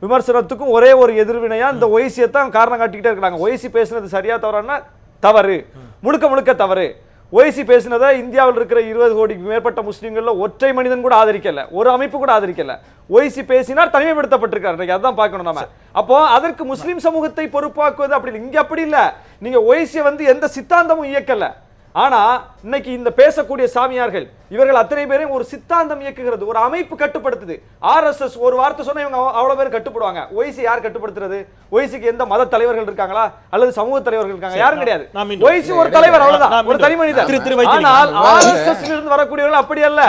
விமர்சனத்துக்கும் ஒரே ஒரு எதிர்வினையா இந்த ஓய்சியை தான் காரணம் காட்டிக்கிட்டே இருக்காங்க. ஓய்சி பேசினது சரியா தவறானா தவறு, முழுக்க முழுக்க தவறு. ஓய்சி பேசினதை இந்தியாவில் இருக்கிற 20 கோடிக்கு மேற்பட்ட முஸ்லீம்கள்ல ஒற்றை மனிதன் கூட ஆதரிக்கல, ஒரு அமைப்பு கூட ஆதரிக்கல. ஓய்சி பேசினார், தனிமைப்படுத்தப்பட்டிருக்காரு. அதான் பார்க்கணும் நம்ம. அப்போ அதற்கு முஸ்லீம் சமூகத்தை பொறுப்பாக்குவது அப்படி இங்க அப்படி இல்ல. நீங்க ஓய்சியை எந்த சித்தாந்தமும் இயக்கல. ஆனா இன்னைக்கு இந்த பேசக்கூடிய சாமியார்கள் இவர்கள் அத்தனை பேரையும் ஒரு சித்தாந்தம் இயக்குகிறது, ஒரு அமைப்பு கட்டுப்படுத்துது. RSS ஒரு வார்த்தை சொன்னா இவங்க அவ்வளவு பேர் கட்டுப்படுவாங்க. ஓய்சி யார் கட்டுப்படுத்துறது? ஓய்சிக்கு எந்த மத தலைவர்கள் இருக்காங்களா அல்லது சமூக தலைவர்கள் இருக்காங்க? யாரும் கிடையாது. ஓய்சி ஒரு தலைவர், அவ்வளவுதான், ஒரு தனி மனிதர். ஆனால் RSS இருந்து வரக்கூடியவர்கள் அப்படி அல்ல.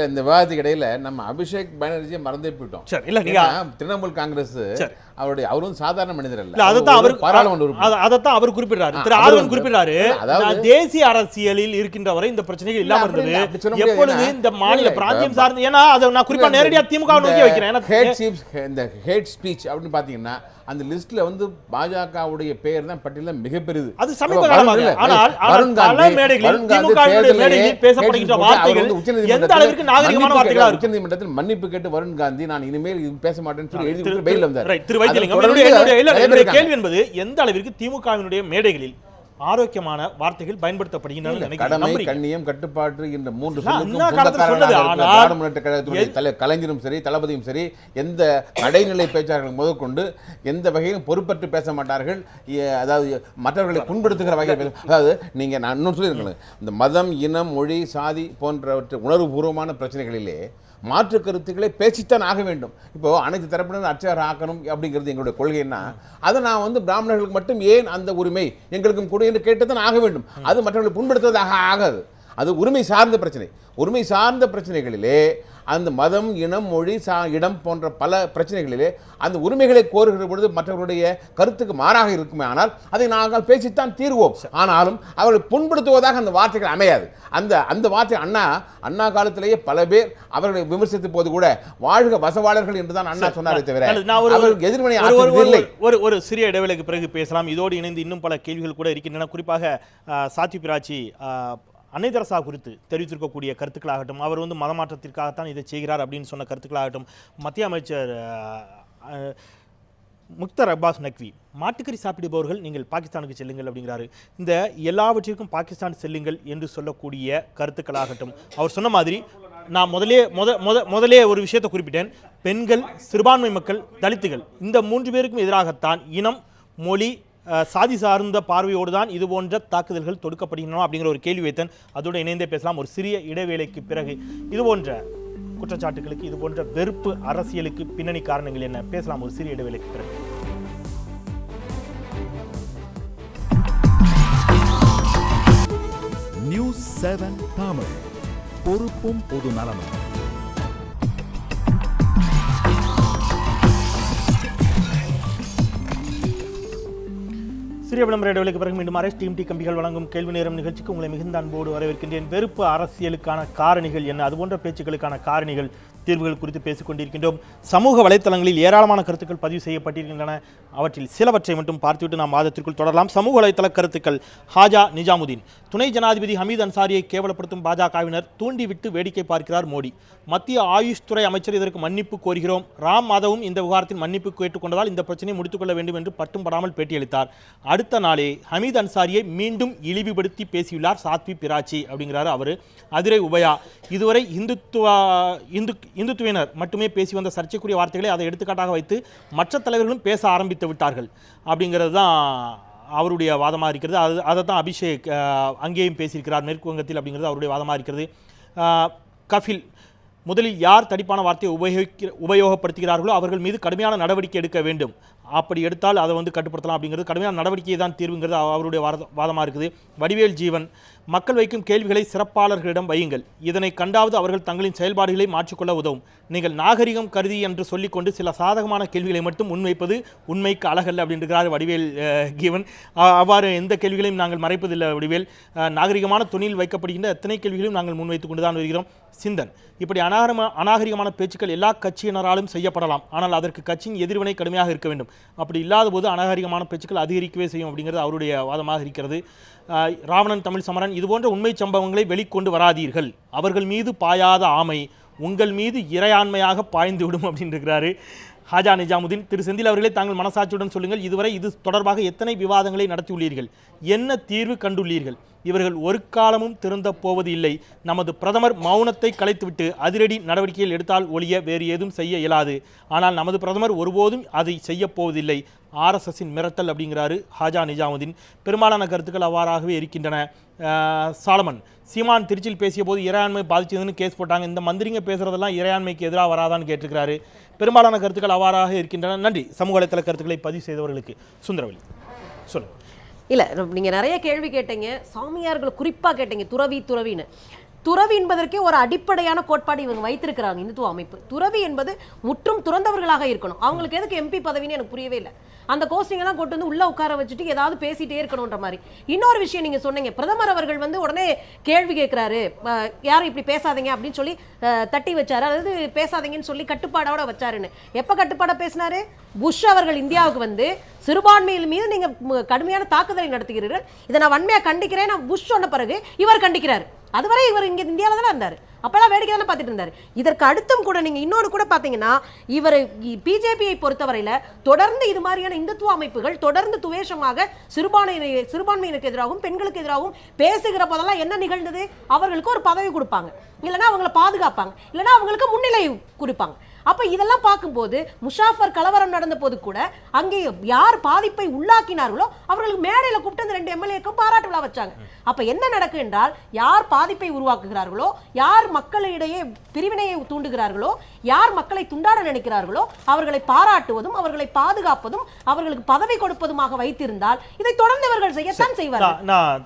இந்த விவாதத்துக்கு இடையில நம்ம அபிஷேக் பானர்ஜியை மறந்தே போயிட்டோம். திரிணாமுல் காங்கிரஸ் அவரும் சாதாரண மனிதர் அல்ல, அதைத்தான் அவர் குறிப்பிடுறாரு. ஆதவன் குறிப்பிட்டாரு, அதாவது தேசிய அரசியலில் இருக்கின்ற வரை இந்த பிரச்சனைகள் இல்லாம அப்படி இருந்தது. அப்படி சொல்ல முடியாது. எப்பொழுது ஏன்னா, இந்த மாநில இல்ல, பிராந்தியம் சார்ந்து, ஏன்னா அதை நான் குறிப்பா நேரடியா திமுக நோக்கி வைக்கிறேன். இந்த ஹேட் ஸ்பீச் அப்படின்னு பாத்தீங்கன்னா அந்த லிஸ்ட்ல வந்து பாஜகவுடைய பெயர் தான் பட்டியலில் மிகப்பெரியது. அது சமீப காலமாக. ஆனால் பல மேடைகளில் திமுகவுடைய மேடைகளில் பேசப்படுகின்ற வார்த்தைகள் எந்த அளவிற்கு நாகரிகமான வார்த்தைகளா இருக்கு. உச்சநீதிமன்றத்தில் மன்னிப்பு கேட்டு வருண் காந்தி நான் இனிமேல் இது பேச மாட்டேன்னு சொல்லி எழுதி பெயில் வந்தார். திரு வைத்தியலிங்கம், என்னுடைய கேள்வி என்பது எந்த அளவிற்கு திமுகவினுடைய மேடைகளில் ஆரோக்கியமான வார்த்தைகள் பயன்படுத்தப்படுகின்றன. கடமை, கண்ணியம், கட்டுப்பாடு என்ற மூன்று கலைஞரும் சரி தளபதியும் சரி எந்த கடைநிலை பேச்சாளர்கள் முதற்கொண்டு எந்த வகையிலும் பொறுப்பற்று பேச மாட்டார்கள். அதாவது மற்றவர்களை புண்படுத்துகிற வகையில் அதாவது நீங்க நான் இன்னும் சொல்லியிருக்கேன், இந்த மதம், இனம், மொழி, சாதி போன்றவற்றை உணர்வுபூர்வமான பிரச்சனைகளிலே மாற்று கருத்துக்களை பேசித்தான் ஆக வேண்டும். இப்போ அனைத்து தரப்பினரும் அர்ச்சகர் ஆக்கணும் அப்படிங்கிறது எங்களுடைய கொள்கைன்னா அதை நான் வந்து பிராமணர்களுக்கு மட்டும் ஏன் அந்த உரிமை எங்களுக்கும் கூட என்று கேட்டுத்தான் ஆக வேண்டும். அது மற்றவர்களை புண்படுத்துவதாக ஆகாது. அது உரிமை சார்ந்த பிரச்சனை. உரிமை சார்ந்த பிரச்சனைகளிலே அந்த மதம், இனம், மொழி, இடம் போன்ற பல பிரச்சனைகளிலே அந்த உரிமைகளை கோருகிற பொழுது மற்றவர்களுடைய கருத்துக்கு மாறாக இருக்குமே ஆனால் அதை நாங்கள் பேசித்தான் தீர்வோம். ஆனாலும் அவர்களை புண்படுத்துவதாக அந்த வார்த்தைகள் அமையாது. அந்த வார்த்தை அண்ணா காலத்திலேயே பல பேர் அவர்களை விமர்சித்த போது கூட வாழ்க வசவாளர்கள் என்றுதான் அண்ணா சொன்னாரே தவிர எதிர்வினை இல்லை. ஒரு சிறிய இடைவேளைக்கு பிறகு பேசலாம். இதோடு இணைந்து இன்னும் பல கேள்விகள் கூட இருக்கின்றன. குறிப்பாக சாத்வி பிராச்சி அன்னை தெரசா குறித்து தெரிவித்திருக்கக்கூடிய கருத்துக்களாகட்டும், அவர் வந்து மதமாற்றத்திற்காகத்தான் இதை செய்கிறார் அப்படின்னு சொன்ன கருத்துக்களாகட்டும், மத்திய அமைச்சர் முக்தார் அப்பாஸ் நக்வி மாட்டுக்கறி சாப்பிடுபவர்கள் நீங்கள் பாகிஸ்தானுக்கு செல்லுங்கள் அப்படிங்கிறாரு. இந்த எல்லாவற்றிற்கும் பாகிஸ்தான் செல்லுங்கள் என்று சொல்லக்கூடிய கருத்துக்களாகட்டும், அவர் சொன்ன மாதிரி நான் முதலே ஒரு விஷயத்தை குறிப்பிட்டேன். பெண்கள், சிறுபான்மை மக்கள், தலித்துகள் இந்த 3 பேருக்கும் எதிராகத்தான் இனம், மொழி, சாதி சார்ந்த பார்வையோடு தான் இது போன்ற தாக்குதல்கள் தொடுக்கப்படுகின்றன அப்படிங்கிற ஒரு கேள்வி வைத்தன். அதோடு இணைந்தே பேசலாம். ஒரு சிறிய இடைவேளைக்கு பிறகு இது போன்ற குற்றச்சாட்டுகளுக்கு, இது போன்ற வெறுப்பு அரசியலுக்கு பின்னணி காரணங்கள் என்ன பேசலாம். ஒரு சிறிய இடைவேளைக்கு பிறகு. நியூஸ் 7 தமிழ், பொறுப்பும் பொது நலமும். சிறிய விளம்பர இடைவெளிக்கு பிறகு மீண்டும் டீம் டி கம்பிகள் வழங்கும் கேள்வி நேரம் நிகழ்ச்சிக்கு உங்களை மிகுந்த அன்போடு வரவேற்கின்றேன். வெறுப்பு அரசியலுக்கான காரணிகள் என்ன, அதுபோன்ற பேச்சுக்களுக்கான காரணிகள், தீர்வுகள் குறித்து பேசிக் கொண்டிருக்கின்றோம். சமூக வலைத்தளங்களில் ஏராளமான கருத்துக்கள் பதிவு செய்யப்பட்டிருக்கின்றன. அவற்றில் சிலவற்றை மட்டும் பார்த்துவிட்டு நாம் வாதத்திற்குள் தொடரலாம். சமூக வலைத்தள கருத்துக்கள். ஹாஜா நிஜாமுதீன், துணை ஜனாதிபதி ஹமீத் அன்சாரியை கேவலப்படுத்தும் பாஜகவினர் தூண்டிவிட்டு வேடிக்கை பார்க்கிறார் மோடி. மத்திய ஆயுஷ் துறை அமைச்சர் இதற்கு மன்னிப்பு கோருகிறோம். ராம் மாதவும் இந்த விவகாரத்தில் மன்னிப்பு கேட்டுக்கொண்டதால் இந்த பிரச்சனையை முடித்துக்கொள்ள வேண்டும் என்று பட்டும் படாமல் பேட்டியளித்தார். அடுத்த நாளே ஹமீத் அன்சாரியை மீண்டும் இழிவுபடுத்தி பேசியுள்ளார் சாத்வி பிராச்சி அப்படிங்கிறாரு அவர். அதிரை உபயா, இதுவரை இந்துத்துவினர் மட்டுமே பேசி வந்த சர்ச்சைக்குரிய வார்த்தைகளை அதை எடுத்துக்காட்டாக வைத்து மற்ற தலைவர்களும் பேச ஆரம்பித்து விட்டார்கள் அப்படிங்கிறது தான் அவருடைய வாதமாக இருக்கிறது. அதை தான் அபிஷேக் அங்கேயும் பேசியிருக்கிறார் மேற்கு வங்கத்தில் அப்படிங்கிறது அவருடைய வாதமாக இருக்கிறது. கஃபில், முதலில் யார் தடிப்பான வார்த்தையை உபயோகப்படுத்துகிறார்களோ அவர்கள் மீது கடுமையான நடவடிக்கை எடுக்க வேண்டும். அப்படி எடுத்தால் அதை வந்து கட்டுப்படுத்தலாம் அப்படிங்கிறது, கடுமையான நடவடிக்கையை தான் தீர்வுங்கிறது அவருடைய வாதமாக இருக்குது. வடிவேல் ஜீவன், மக்கள் வைக்கும் கேள்விகளை சிறப்பாளர்களிடம் வையுங்கள். இதனை கண்டாவது அவர்கள் தங்களின் செயல்பாடுகளை மாற்றிக்கொள்ள உதவும். நீங்கள் நாகரிகம் கருதி என்று சொல்லிக்கொண்டு சில சாதகமான கேள்விகளை மட்டும் முன்வைப்பது உண்மைக்கு அழகல்ல அப்படின்றார் வடிவேல் ஜீவன். அவ்வாறு எந்த கேள்விகளையும் நாங்கள் மறைப்பதில்லை வடிவேல். நாகரிகமான துணியில் வைக்கப்படுகின்ற எத்தனை கேள்விகளையும் நாங்கள் முன்வைத்துக் கொண்டு தான் வருகிறோம். சிந்தன், இப்படி அநாகரிகமான பேச்சுக்கள் எல்லா கட்சியினராலும் செய்யப்படலாம். ஆனால் அதற்கு கட்சியின் எதிர்வினை கடுமையாக இருக்க வேண்டும். அப்படி இல்லாத போது அநாகரிகமான பேச்சுக்கள் அதிகரிக்கவே செய்யும் அப்படிங்கிறது அவருடைய வாதமாக இருக்கிறது. ராவணன் தமிழ் சமரன், இதுபோன்ற உண்மை சம்பவங்களை வெளிக்கொண்டு வராதீர்கள். அவர்கள் மீது பாயாத ஆமை உங்கள் மீது இறையாண்மையாக பாய்ந்து விடும் அப்படின்னு இருக்கிறாரு ஹாஜா நிஜாமுதீன். திரு செந்தில் அவர்களே, தாங்கள் மனசாட்சியுடன் சொல்லுங்கள், இதுவரை இது தொடர்பாக எத்தனை விவாதங்களை நடத்தியுள்ளீர்கள்? என்ன தீர்வு கண்டுள்ளீர்கள்? இவர்கள் ஒரு காலமும் திருந்த போவது இல்லை. நமது பிரதமர் மௌனத்தை கலைத்துவிட்டு அதிரடி நடவடிக்கைகள் எடுத்தால் ஒழிய வேறு ஏதும் செய்ய இயலாது. ஆனால் நமது பிரதமர் ஒருபோதும் அதை செய்ய போவதில்லை. RSSின் மிரட்டல் அப்படிங்கிறாரு ஹாஜா நிஜாமுதீன். பெரும்பாலான கருத்துக்கள் அவ்வாறாகவே இருக்கின்றன. சாலமன், சீமான் திருச்சியில் பேசிய போது இறையாண்மை பாதிச்சதுன்னு கேஸ் போட்டாங்க. இந்த மந்திரிங்க பேசுறதெல்லாம் இறையாண்மைக்கு எதிராக வராதான்னு கேட்டிருக்கிறாரு. பெரும்பாலான கருத்துக்கள் அவ்வாறாக இருக்கின்றன. நன்றி. சமூக வலைத்தள கருத்துக்களை பதிவு செய்தவர்களுக்கு. சுந்தரவெளி சொல்லுங்கள். இல்லை, நீங்கள் நிறைய கேள்வி கேட்டீங்க. சாமியார்களை குறிப்பாக கேட்டீங்க, துறவின்னு. துறவி என்பதற்கே ஒரு அடிப்படையான கோட்பாடு இவங்க வைத்திருக்கிறாங்க இந்துத்துவ அமைப்பு. துறவி என்பது முற்றும் துறந்தவர்களாக இருக்கணும். அவங்களுக்கு எதுக்கு எம்பி பதவின்னு எனக்கு புரியவே இல்லை. அந்த கோஸ்டிங் எல்லாம் கொண்டு வந்து உள்ள உட்கார வச்சுட்டு ஏதாவது பேசிட்டே இருக்கணும்ன்ற மாதிரி. இன்னொரு விஷயம் நீங்க சொன்னீங்க, பிரதமர் அவர்கள் வந்து உடனே கேள்வி கேட்கிறாரு, யாரும் இப்படி பேசாதீங்க அப்படின்னு சொல்லி தட்டி வச்சாரு, அதாவது பேசாதீங்கன்னு சொல்லி கட்டுப்பாடோட வச்சாருன்னு. எப்ப கட்டுப்பாட பேசினாரு? புஷ் அவர்கள் இந்தியாவுக்கு வந்து சிறுபான்மையின் மீது நீங்க கடுமையான தாக்குதலை நடத்துகிறீர்கள், இதை நான் வன்மையா கண்டிக்கிறேன், நான் புஷ் சொன்ன பிறகு இவர் கண்டிக்கிறார். அதுவரை இவர் இங்க இந்தியாவில தானே இருந்தாரு, அப்பெல்லாம் வேடிக்கை தானே பார்த்துட்டு இருந்தாரு. இதற்கு அடுத்தும் கூட நீங்க இன்னொரு கூட பாத்தீங்கன்னா, இவர் பிஜேபியை பொறுத்தவரையில தொடர்ந்து இது மாதிரியான இந்துத்துவ அமைப்புகள் தொடர்ந்து துவேஷமாக சிறுபான்மையினருக்கு எதிராகவும் பெண்களுக்கு எதிராகவும் பேசுகிற போதெல்லாம் என்ன நிகழ்ந்தது? அவர்களுக்கு ஒரு பதவி கொடுப்பாங்க, இல்லைன்னா அவங்களை பாதுகாப்பாங்க, இல்லைன்னா அவங்களுக்கு முன்னிலை கொடுப்பாங்க. அப்ப இதெல்லாம் பார்க்கும்போது முஷாஃபர் கலவரம் நடந்த போது கூட அங்கே யார் பாதிப்பை உள்ளாக்கினார்களோ அவர்களுக்கு மேடையில் கூப்பிட்டு அந்த 2 எம்எல்ஏக்கும் பாராட்டு விழா வச்சாங்க. அப்ப என்ன நடக்கு என்றால், யார் பாதிப்பை உருவாக்குகிறார்களோ, யார் மக்களிடையே பிரிவினையை தூண்டுகிறார்களோ, யார் மக்களை துண்டாட நினைக்கிறார்களோ அவர்களை பாராட்டுவதும் அவர்களை பாதுகாப்பதும் அவர்களுக்கு பதவி கொடுப்பதுமாக வைத்திருந்தால் இதை தொடர்ந்து இவர்கள் செய்யத்தான் செய்வார்கள்.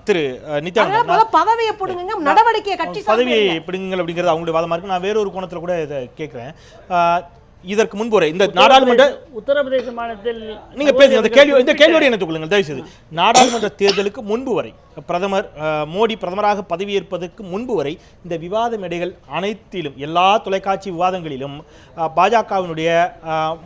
திரு நித்யானந்தா, பதவியை பிடுங்குங்க, நடவடிக்கையை கட்சி பதவியை பிடுங்குங்கள் அப்படிங்கிறது அவங்களுடைய வாதமா இருக்கு. நான் வேறொரு கோணத்துல கூட இதை கேட்கிறேன். இதற்கு முன்பு வரை இந்த நாடாளுமன்ற உத்தரப்பிரதேச மாநிலத்தில் நீங்க பேசுங்க, இந்த கேள்வியோடு எனக்கு கொள்ளுங்கள் தயவு செய்து. நாடாளுமன்ற தேர்தலுக்கு முன்பு வரை பிரதமர் மோடி பிரதமராக பதவியேற்பதற்கு முன்பு வரை இந்த விவாத மேடைகள் அனைத்திலும் எல்லா தொலைக்காட்சி விவாதங்களிலும் பாஜகவினுடைய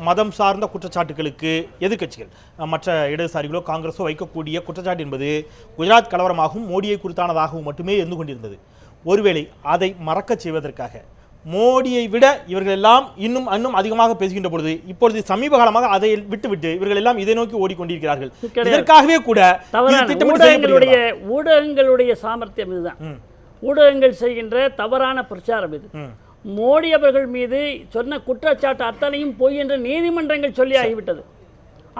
மதம் சார்ந்த குற்றச்சாட்டுகளுக்கு எதிர்க்கட்சிகள் மற்ற இடதுசாரிகளோ காங்கிரஸோ வைக்கக்கூடிய குற்றச்சாட்டு என்பது குஜராத் கலவரமாகவும் மோடியை குறித்தானதாகவும் மட்டுமே இருந்து கொண்டிருந்தது. ஒருவேளை அதை மறக்கச் செய்வதற்காக மோடியை விட இவர்கள் எல்லாம் இன்னும் அதிகமாக பேசுகின்ற பொழுது இப்பொழுது சமீப காலமாக அதை விட்டுவிட்டு இவர்கள் எல்லாம் இதை நோக்கி ஓடிக்கொண்டிருக்கிறார்கள். இதற்காகவே கூட ஊடகங்களுடைய சாமர்த்தியம் இதுதான். ஊடகங்கள் செய்கின்ற தவறான பிரச்சாரம் இது. மோடி அவர்கள் மீது சொன்ன குற்றச்சாட்டு அத்தனையும் பொய் என்று நீதிமன்றங்கள் சொல்லி ஆகிவிட்டது.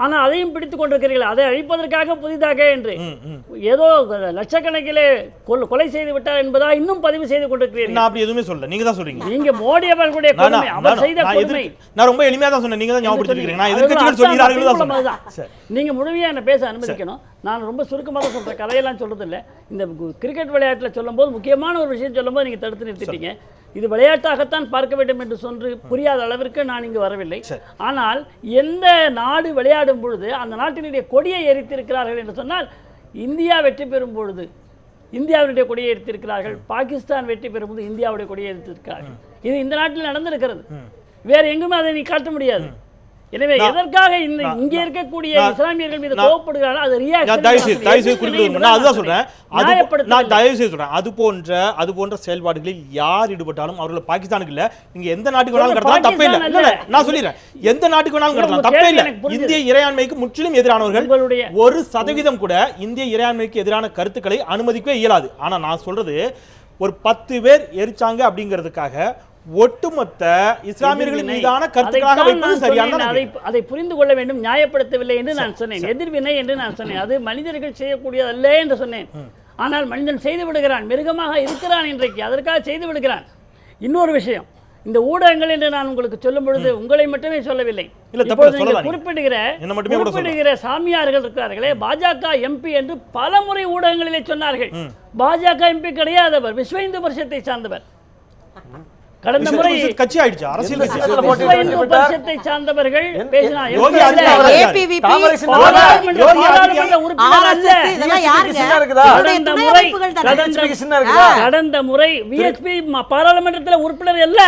ஆனால் அதையும் பிடித்துக் கொண்டிருக்கிறீர்கள், அதை அழிப்பதற்காக புதிதாக என்று ஏதோ லட்சக்கணக்கிலே கொலை செய்து விட்டார் என்பதா இன்னும் பதிவு செய்து கொண்டிருக்கிறீர்கள். நான் அப்படி எதுவுமே சொல்ல, நீங்க தான் சொல்றீங்க. நீங்க மோடி அவர்களுடைய கொடுமை, அவர் செய்த கொடுமை. நான் ரொம்ப எளிமையா தான் சொன்னேன், நீங்க தான் ஞாபகப்படுத்திக்கிறீங்க. நான் எதிர்க்கட்சிகள் சொல்கிறார்கள் தான் சொன்னேன். நீங்க முழுமையா என்ன பேச அனுமதிக்கணும். நான் ரொம்ப சுருக்கமாக சொல்றேன், கதையெல்லாம் சொல்றது இல்லை. இந்த கிரிக்கெட் விளையாட்டில் சொல்லும்போது முக்கியமான ஒரு விஷயம் சொல்லும்போது நீங்க தடுத்து நிறுத்திட்டீங்க. இது விளையாட்டாகத்தான் பார்க்க வேண்டும் என்று சொன்று புரியாத அளவிற்கு நான் இங்கு வரவில்லை. ஆனால் எந்த நாடு விளையாடும் பொழுது அந்த நாட்டினுடைய கொடியை எரித்திருக்கிறார்கள் என்று சொன்னால், இந்தியா வெற்றி பெறும் பொழுது இந்தியாவுடைய கொடியை எரித்திருக்கிறார்கள், பாகிஸ்தான் வெற்றி பெறும்போது இந்தியாவுடைய கொடியை எரித்திருக்கிறார்கள். இது இந்த நாட்டில் நடந்திருக்கிறது, வேறு எங்குமே அதை நீ காட்ட முடியாது. எனவே எதற்காக இங்கே இருக்கக்கூடிய இஸ்லாமியர்கள் மீது கோபப்படுகிறார்கள்? அது அது போன்ற செயல்பாடுகளில் யார் ஈடுபட்டாலும் அவர்கள் பாகிஸ்தானுக்கு இல்ல, நீங்க எந்த நாட்டுக்கு வேணாலும் கடத்தலாம், தப்பே இல்ல. நான் சொல்லிடுறேன், எந்த நாட்டுக்கு வேணாலும் கடத்தலாம், தப்பே இல்ல. இந்திய இறையாண்மைக்கு முற்றிலும் எதிரானவர்கள் 1% கூட இந்திய இறையாண்மைக்கு எதிரான கருத்துக்களை அனுமதிக்கவே இயலாது. ஆனா நான் சொல்றது, ஒரு 10 பேர் எரிச்சாங்க அப்படிங்கிறதுக்காக ஒட்டுமொத்த இஸ்லாமியர்களின் மீதான கருத்துக்களாக வைப்பது சரியான. அதை புரிந்து கொள்ள வேண்டும். நியாயப்படுத்தவில்லை என்று நான் சொன்னேன், எதிர்வினை என்று நான் சொன்னேன். அது மனிதர்கள் செய்யக்கூடியதல்ல என்று சொன்னேன். ஆனால் மனிதன் செய்து விடுகிறான், மிருகமாக இருக்கிறான் இன்றைக்கு, அதற்காக செய்து விடுகிறான். இன்னொரு விஷயம், இந்த ஊடகங்கள் என்று நான் உங்களுக்கு சொல்லும் பொழுது உங்களை மட்டுமே சொல்லவில்லை, குறிப்பிடுகிற சாமியார்கள் இருக்கிறார்களே, பாஜக எம்பி என்று பல முறை ஊடகங்களிலே சொன்னார்கள். பாஜக எம்பி கிடையாதவர், விஸ்வ இந்து பரிஷத்தை சார்ந்தவர். கடந்த முறை கட்சி ஆயிடுச்சு, அரசியல் பரிஷத்தை சார்ந்தவர்கள் பேசினார். கடந்த முறை விஎச்பி பாராளுமன்றத்தில் உறுப்பினர் அல்ல,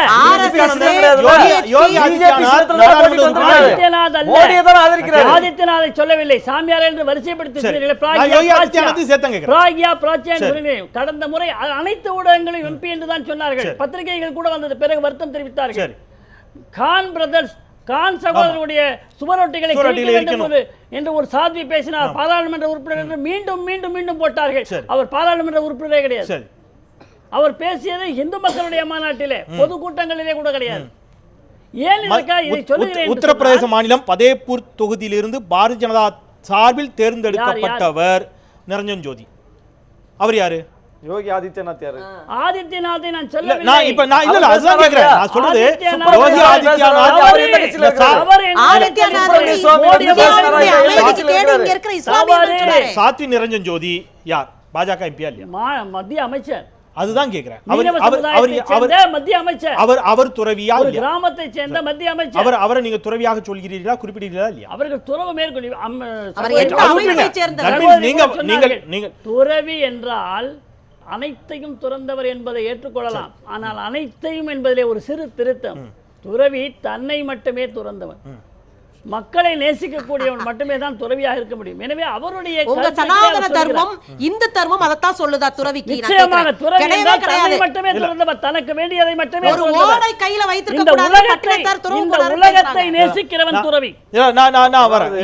ஆதித்யநாதை சொல்லவில்லை, சாமியார் என்று வரிசைப்படுத்தி. கடந்த முறை அனைத்து ஊடகங்களும் எம்பி என்றுதான் சொன்னார்கள், பத்திரிகைகள் கூட வந்தது, பிறகு வருத்தம் தெரிவித்தார்கள். கான் பிரதர்ஸ், கான் சகோதரருடைய சுவரொட்டிகளை என்று ஒரு சாத்வி பேசினார், பாராளுமன்ற உறுப்பினர் என்று மீண்டும் மீண்டும் மீண்டும் போட்டார்கள். அவர் பாராளுமன்ற உறுப்பினரே கிடையாது. அவர் பேசியது இந்து மக்களுடைய மாநாட்டிலே, பொதுக்கூட்டங்களிலே கூட கிடையாது. ஏன் இதை சொல்லுகிறேன்? உத்தரப்பிரதேச மாநிலம் பதேபூர் தொகுதியிலிருந்து பாரதிய ஜனதா சார்பில் தேர்ந்தெடுக்கப்பட்டவர் நிரஞ்சன் ஜோதி. அவர் யாரு? யோகி ஆதித்யநாத். யாரு ஆதித்யநாத்தை நான் சொல்லவில்லை. நான் இப்ப நான் இல்ல அதுதான் கேக்குறேன். நான் சொல்றது யோகி ஆதித்யநாத் சாத்வி நிரஞ்சன் ஜோதி யார்? பாஜக எம்பியா இல்லையா? மத்திய அமைச்சர். அதுதான் கேக்குறேன். மீனவ சமுதாயத்தைச் சேர்ந்த மத்திய அமைச்சர், அவர் துறவியா ஒரு இல்லையா? கிராமத்தை சேர்ந்த மத்திய அமைச்சர். அவரை நீங்க துறவியாக சொல்கிறீர்களா, குறிப்பிடுகிறீர்களா இல்லையா? அவர்கள் துறவு மேற்கொண்டு அவர் எந்த அமைப்பைச் சேர்ந்தவர்? நீங்க துறவி என்றால் அனைத்தையும் துறந்தவர் என்பதை ஏற்றுக்கொள்ளலாம். ஆனால் அனைத்தையும் என்பதிலே ஒரு சிறு திருத்தம். துறவி தன்னை மட்டுமே துறந்தவன், மக்களை நேசிக்கக்கூடியவன் மட்டுமே தான் துறவியாக இருக்க முடியும். எனவே அவருடைய உங்க சனாதன தர்மம், இந்து தர்மம் அதைத்தான் சொல்லுதா துறவிக்கு? நிச்சயமாக துறவி என்றால் தன்னை மட்டுமே துறந்தவர், தனக்கு வேண்டியதை மட்டுமே ஒரு துறந்தவர். ஓடை கையில வைத்திருக்க இந்த கூடாது, பட்டினத்தார் துறவு இந்த போறாருன்னு உலகத்தை பேசுறாங்க. நேசிக்கிறவன் துறவி. நான் வரேன்.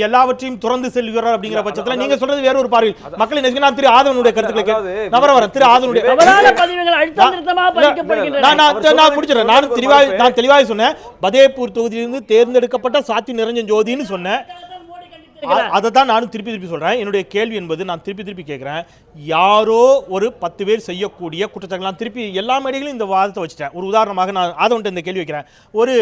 எல்லாவற்றையும் துறந்து செல்கிறார் அப்படிங்கிற பட்சத்துல நீங்க சொல்றது வேற ஒரு பார்வையில் மக்களை நேசிக்க. நான் திரு ஆதவனுடைய கருத்துக்களுக்கு நான் வரேன். திரு ஆதவனுடைய தவறான பதிவுகள் அழுத்தம் திருத்தமாக பதிக்கப்படுகின்றன. நான் முடிச்சிடறேன். நான் தெளிவாக சொன்னேன். பதேப்பூர் தொகுதியிலிருந்து தேர்ந்தெடுக்கப்பட்ட சாத்தி நிரஞ்சன் ஜோதின்னு சொன்னேன். அதை தான் நானும் திருப்பி சொல்றேன். என்னுடைய கேள்வி என்பது நான் திருப்பி கேட்கிறேன். யாரோ ஒரு 10 பேர் செய்யக்கூடிய குற்றச்சாட்டுகள், திருப்பி எல்லா மேடைகளும் இந்த வாதத்தை வச்சுட்டேன். ஒரு உதாரணமாக நான் ஆதவன்ட்ட இந்த கேள்வி வைக்கிறேன். ஒரு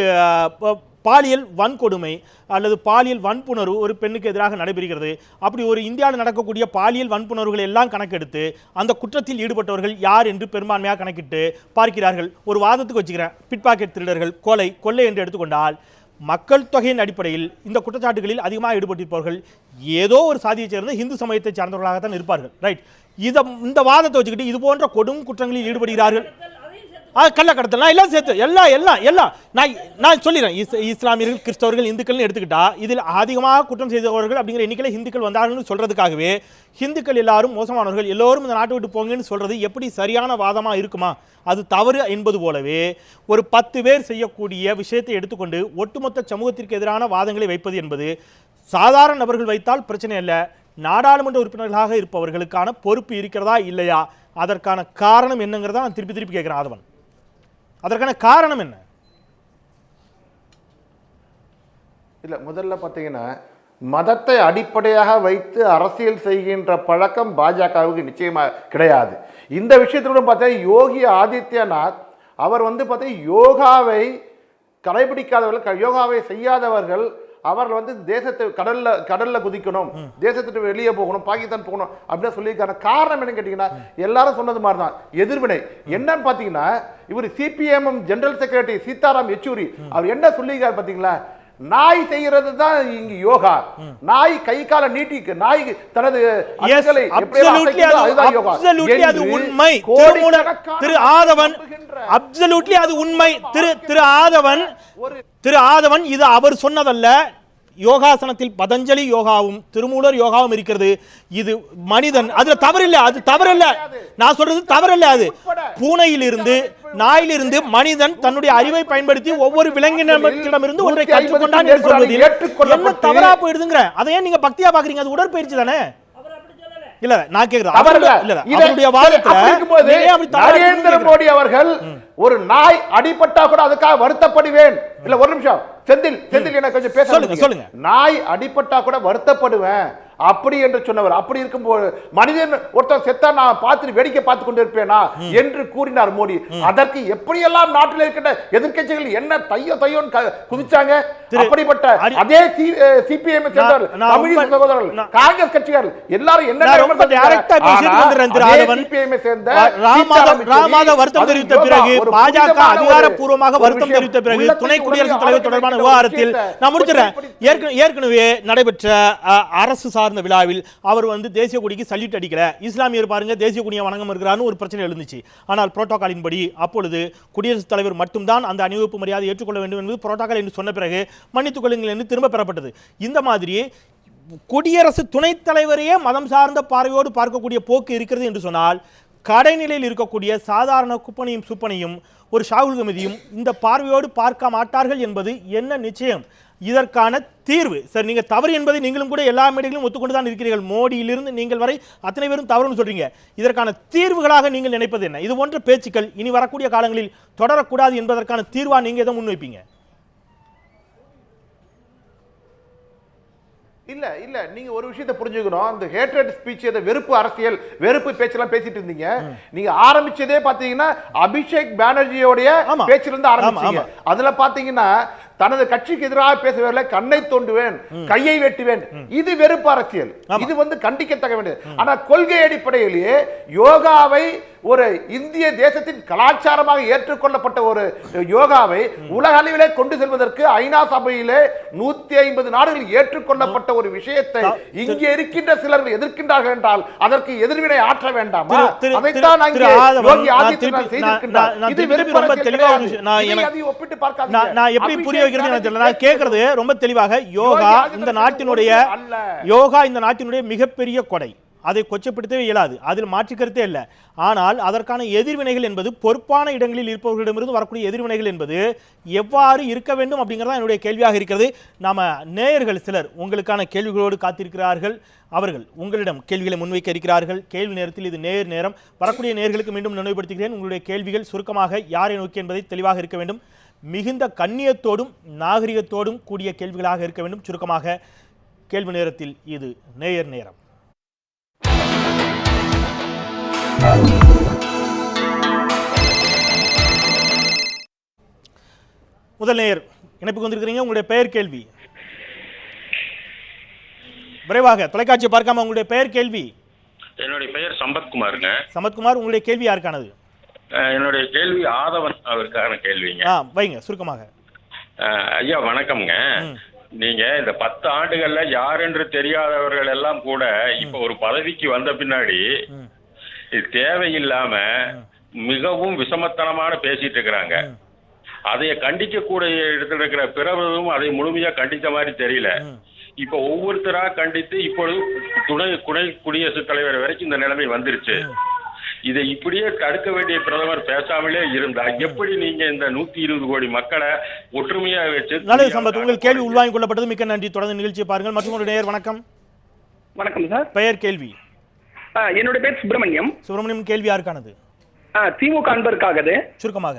பாலியல் வன்கொடுமை அல்லது பாலியல் வன்புணர்வு ஒரு பெண்ணுக்கு எதிராக நடைபெறுகிறது. அப்படி ஒரு இந்தியாவில் நடக்கக்கூடிய பாலியல் வன்புணர்வுகளை எல்லாம் கணக்கெடுத்து அந்த குற்றத்தில் ஈடுபட்டவர்கள் யார் என்று பெரும்பான்மையாக கணக்கிட்டு பார்க்கிறார்கள். ஒரு வாதத்துக்கு வச்சுக்கிறேன். பிட்பாக்கெட் திருடர்கள், கொள்ளை என்று எடுத்துக்கொண்டால் மக்கள் தொகையின் அடிப்படையில் இந்த குற்றச்சாட்டுகளில் அதிகமாக ஈடுபட்டிருப்பவர்கள் ஏதோ ஒரு சாதியைச் சேர்ந்த இந்து சமயத்தை சார்ந்தவர்களாகத்தான் இருப்பார்கள். ரைட். இந்த வாதத்தை வச்சுக்கிட்டு இது போன்ற கொடும் குற்றங்களில் ஈடுபடுகிறார்கள். கள்ளக்கடத்தல் எல்லாம் சேர்த்து எல்லாம் நான் சொல்லிடுறேன். இஸ்லாமியர்கள், கிறிஸ்தவர்கள், இந்துக்கள்னு எடுத்துக்கிட்டா இதில் அதிகமாக குற்றம் செய்தவர்கள் அப்படிங்கிற எண்ணிக்கையில் இந்துக்கள் வந்தார்கள்னு சொல்றதுக்காகவே இந்துக்கள் எல்லாரும் மோசமானவர்கள், எல்லோரும் இந்த நாட்டை விட்டு போங்கன்னு சொல்றது எப்படி சரியான வாதமாக இருக்குமா? அது தவறு என்பது போலவே ஒரு 10 பேர் செய்யக்கூடிய விஷயத்தை எடுத்துக்கொண்டு ஒட்டுமொத்த சமூகத்திற்கு எதிரான வாதங்களை வைப்பது என்பது சாதாரண நபர்கள் வைத்தால் பிரச்சனை இல்லை. நாடாளுமன்ற உறுப்பினர்களாக இருப்பவர்களுக்கான பொறுப்பு இருக்கிறதா இல்லையா, அதற்கான காரணம் என்னங்கிறத நான் திருப்பி கேட்கிறேன். ஆதவன், அதற்கான காரணம் என்ன? இல்லை, முதல்ல பார்த்தீங்கன்னா மதத்தை அடிப்படையாக வைத்து அரசியல் செய்கின்ற பழக்கம் பாஜகவுக்கு நிச்சயமாக கிடையாது. இந்த விஷயத்தோட பார்த்தா யோகி ஆதித்யநாத் அவர் பார்த்தீங்கன்னா யோகாவை கடைபிடிக்காதவர்கள், யோகாவை செய்யாதவர்கள், அவர்கள் தேசத்தை கடல்ல குதிக்கணும், தேசத்துக்கு வெளியே போகணும், பாகிஸ்தான் போகணும் அப்படின்னு சொல்லியிருக்காங்க. காரணம் என்னன்னு கேட்டீங்கன்னா எல்லாரும் சொன்னது மாதிரி தான் எதிர்வினை. என்னன்னு பார்த்தீங்கன்னா இவர் CPM general secretary Sitaram Yechury அவர் என்ன சொல்லியிருக்காரு பார்த்தீங்களா? நாய் செய்யறது தான் இங்க யோகா. நாய் கை கால நீட்டி நாய் தனது உண்மை. திரு ஆதவன் அப்சல்யூட்லி அது உண்மை. திரு ஆதவன் இது அவர் சொன்னதல்ல. யோகாசனத்தில் பதஞ்சலி யோகாவும் திருமூலர் யோகாவும் இருக்கிறது. இது மனிதன், அதுல தவறில்லை, அது தவறில்லை. நான் சொல்றது தவறில்லை. அது பூனையிலிருந்து நாயிலிருந்து மனிதன் தன்னுடைய அறிவை பயன்படுத்தி ஒவ்வொரு விலங்கினமிடமிருந்து ஒன்றை கற்றுக்கொண்டான் என்று சொல்வதில் என்ன தவறா போயிடுதுங்கிற. அதை ஏன் நீங்க பக்தியா பாக்குறீங்க? அது உடற்பயிற்சி தானே. இல்ல நான் கேக்குறேன். அவருடைய வாதத்துல நரேந்திர மோடி அவர்கள் ஒரு நாய் அடிபட்டா கூட அதுக்காக வருத்தப்படுவேன். இல்ல ஒரு நிமிஷம் செந்தில் எனக்கு கொஞ்சம் பேச சொல்லுங்க. நாய் அடிபட்டா கூட வருத்தப்படுவேன் அப்படி என்று சொன்னவர். அப்படி இருக்கும்போது மனிதன் ஒருத்தர் செத்தா நான் பார்த்துட்டு வேடிக்கை பார்த்து கொண்டு இருப்பேனா என்று கூறினார் மோடி. அதற்கு எப்படியெல்லாம் நாட்டில் இருக்கின்ற எதிர்க்கட்சிகள் என்ன தையோன்னு குதிச்சாங்க. அப்படிப்பட்ட அதே சிபிஎம் சேர்ந்தவர்கள், கம்யூனிஸ்ட் சகோதரர்கள், காங்கிரஸ் கட்சிகள் எல்லாரும் என்ன வருத்தம் தெரிவித்த பிறகு பாஜக அதிகாரப்பூர்வமாக வருத்தம் தெரிவித்த பிறகு துணை குடியரசுத் தலைவர் தொடர்பான விவகாரத்தில் நான் முடிச்சிடறேன். ஏற்கனவே நடைபெற்ற அரசு சார்ந்த விழாவில் அவர் தேசிய கொடிக்கு சல்யூட் அடிக்கல. இஸ்லாமியர் பாருங்க தேசிய கொடியை வணங்கம் இருக்கிறான்னு ஒரு பிரச்சனை எழுந்துச்சு. ஆனால் புரோட்டோகாலின் படி அப்பொழுது குடியரசுத் தலைவர் மட்டும்தான் அந்த அணிவகுப்பு மரியாதை ஏற்றுக்கொள்ள வேண்டும் என்பது புரோட்டோகால் என்று சொன்ன பிறகு மன்னித்துக் கொள்ளுங்கள் என்று திரும்ப பெறப்பட்டது. இந்த மாதிரி குடியரசு துணைத் தலைவரையே மதம் சார்ந்த பார்வையோடு பார்க்கக்கூடிய போக்கு இருக்கிறது என்று சொன்னால் கடைநிலையில் இருக்கக்கூடிய சாதாரண குப்பனையும் சுப்பனையும் ஒரு ஷாகுல் கமிதியும் இந்த பார்வையோடு பார்க்க மாட்டார்கள் என்பது என்ன நிச்சயம்? இதற்கான தீர்வு சார், நீங்க தவறு என்பதை நீங்களும் கூட எல்லா மேடைகளும் ஒத்துக்கொண்டு தான் இருக்கிறீர்கள். மோடியிலிருந்து நீங்கள் வரை அத்தனை பேரும் தவறுன்னு சொல்றீங்க. இதற்கான தீர்வுகளாக நீங்கள் நினைப்பது என்ன? இது போன்ற பேச்சுக்கள் இனி வரக்கூடிய காலங்களில் தொடரக்கூடாது என்பதற்கான தீர்வா நீங்க எதை முன்வைப்பீங்க? இல்ல நீங்க ஒரு விஷயத்தை புரிஞ்சுக்கணும். அந்த ஹேட்ரட் ஸ்பீச், வெறுப்பு அரசியல், வெறுப்பு பேச்செல்லாம் பேசிட்டு இருந்தீங்க. நீங்க ஆரம்பிச்சதே பாத்தீங்கன்னா அபிஷேக் பானர்ஜியோட பேச்சிலிருந்து ஆரம்பிச்சீங்க. அதுல பாத்தீங்கன்னா தனது கட்சிக்கு எதிராக பேசுவதில்லை, கண்ணை தோண்டுவேன், கையை வெட்டுவேன். இது வெறுப்பு அரசியல். இது கண்டிக்கத்தக்க வேண்டியது. ஆனா கொள்கை அடிப்படையிலேயே யோகாவை ஒரு இந்திய தேசத்தின் கலாச்சாரமாக ஏற்றுக்கொள்ளப்பட்ட ஒரு யோகாவை உலக அளவிலே கொண்டு செல்வதற்கு ஐநா சபையிலே 150 நாடுகள் ஏற்றுக்கொள்ளப்பட்ட ஒரு விஷயத்தை இங்கே இருக்கின்ற சிலர்கள் எதிர்க்கின்றார்கள் என்றால் அதற்கு எதிர்வினை ஆற்ற வேண்டாமா? அதைத்தான் அங்கே யோகி ஆதித்யநாத் செய்திருக்கின்றார். இது வெறுப்பு அரசியல் கிடையாது. இதை ஒப்பிட்டு பார்க்காதீங்க. நான் எப்படி புரிய வைக்கிறது தெரியல. நான் கேட்கறது ரொம்ப தெளிவாக, யோகா இந்த நாட்டினுடைய மிகப்பெரிய கொடை. அதை கொச்சப்படுத்தவே இயலாது, அதில் மாற்றுக்கருத்தே இல்லை. ஆனால் அதற்கான எதிர்வினைகள் என்பது பொறுப்பான இடங்களில் இருப்பவர்களிடமிருந்து வரக்கூடிய எதிர்வினைகள் என்பது எவ்வாறு இருக்க வேண்டும் அப்படிங்கிறதா என்னுடைய கேள்வியாக இருக்கிறது. நாம நேயர்கள் சிலர் உங்களுக்கான கேள்விகளோடு காத்திருக்கிறார்கள். அவர்கள் உங்களிடம் கேள்விகளை முன்வைக்க இருக்கிறார்கள். கேள்வி நேரத்தில் இது நேரம். வரக்கூடிய நேயர்களுக்கு மீண்டும் நினைவுபடுத்துகிறேன், உங்களுடைய கேள்விகள் சுருக்கமாக யாரை நோக்கி என்பதை தெளிவாக இருக்க வேண்டும். மிகுந்த கண்ணியத்தோடும் நாகரிகத்தோடும் கூடிய கேள்விகளாக இருக்க வேண்டும். சுருக்கமாக கேள்வி நேரத்தில் இது நேரம். முதல் நேயர் இணைப்புக்கு வந்திருக்கிறீங்க. உங்களுடைய பெயர் கேள்வி விரைவாக, தொலைக்காட்சியை பார்க்காம உங்களுடைய பெயர் கேள்வி. என்னுடைய பெயர் சம்பத்குமாருங்க. சம்பத்குமார், உங்களுடைய கேள்வி யாருக்கானது? என்னுடைய கேள்வி ஆதவன் அவருக்கான கேள்விங்க. வைங்க சுருக்கமாக. ஐயா வணக்கம்ங்க. நீங்க இந்த 10 ஆண்டுகள்ல யாரென்று தெரியாதவர்கள் எல்லாம் கூட இப்ப ஒரு பதவிக்கு வந்த பின்னாடி இது தேவையில்லாம மிகவும் விஷமத்தனமான பேசிட்டு இருக்கிறாங்க. அதைய கண்டிக்க கூடிய இடத்துல இருக்கிற பிறரும் அதை முழுமையா கண்டித்த மாதிரி தெரியல. இப்ப ஒவ்வொருத்தரா கண்டித்து இப்பொழுது துணை குடியரசுத் தலைவர் வரைக்கும் இந்த நிலைமை வந்துருச்சு. இதை இப்படியே தடுக்க வேண்டிய பிரதமர் பேசாமலே இருந்தா எப்படி நீங்க இந்த 120 கோடி மக்களை ஒற்றுமையா வச்சு? நல்லது சம்பத், உங்கள் கேள்வி உள்வாங்கிக் கொள்ளப்பட்டது, மிக்க நன்றி. தொடர்ந்து நிகழ்ச்சியை பாருங்கள். மற்றும் ஒரு நேயர் வணக்கம். வணக்கம் சார். பெயர் கேள்வி. என்னுடைய பேர் சுப்பிரமணியம். கேள்வி யாருக்கானது? திமுக அன்பருக்காகது. சுருக்கமாக.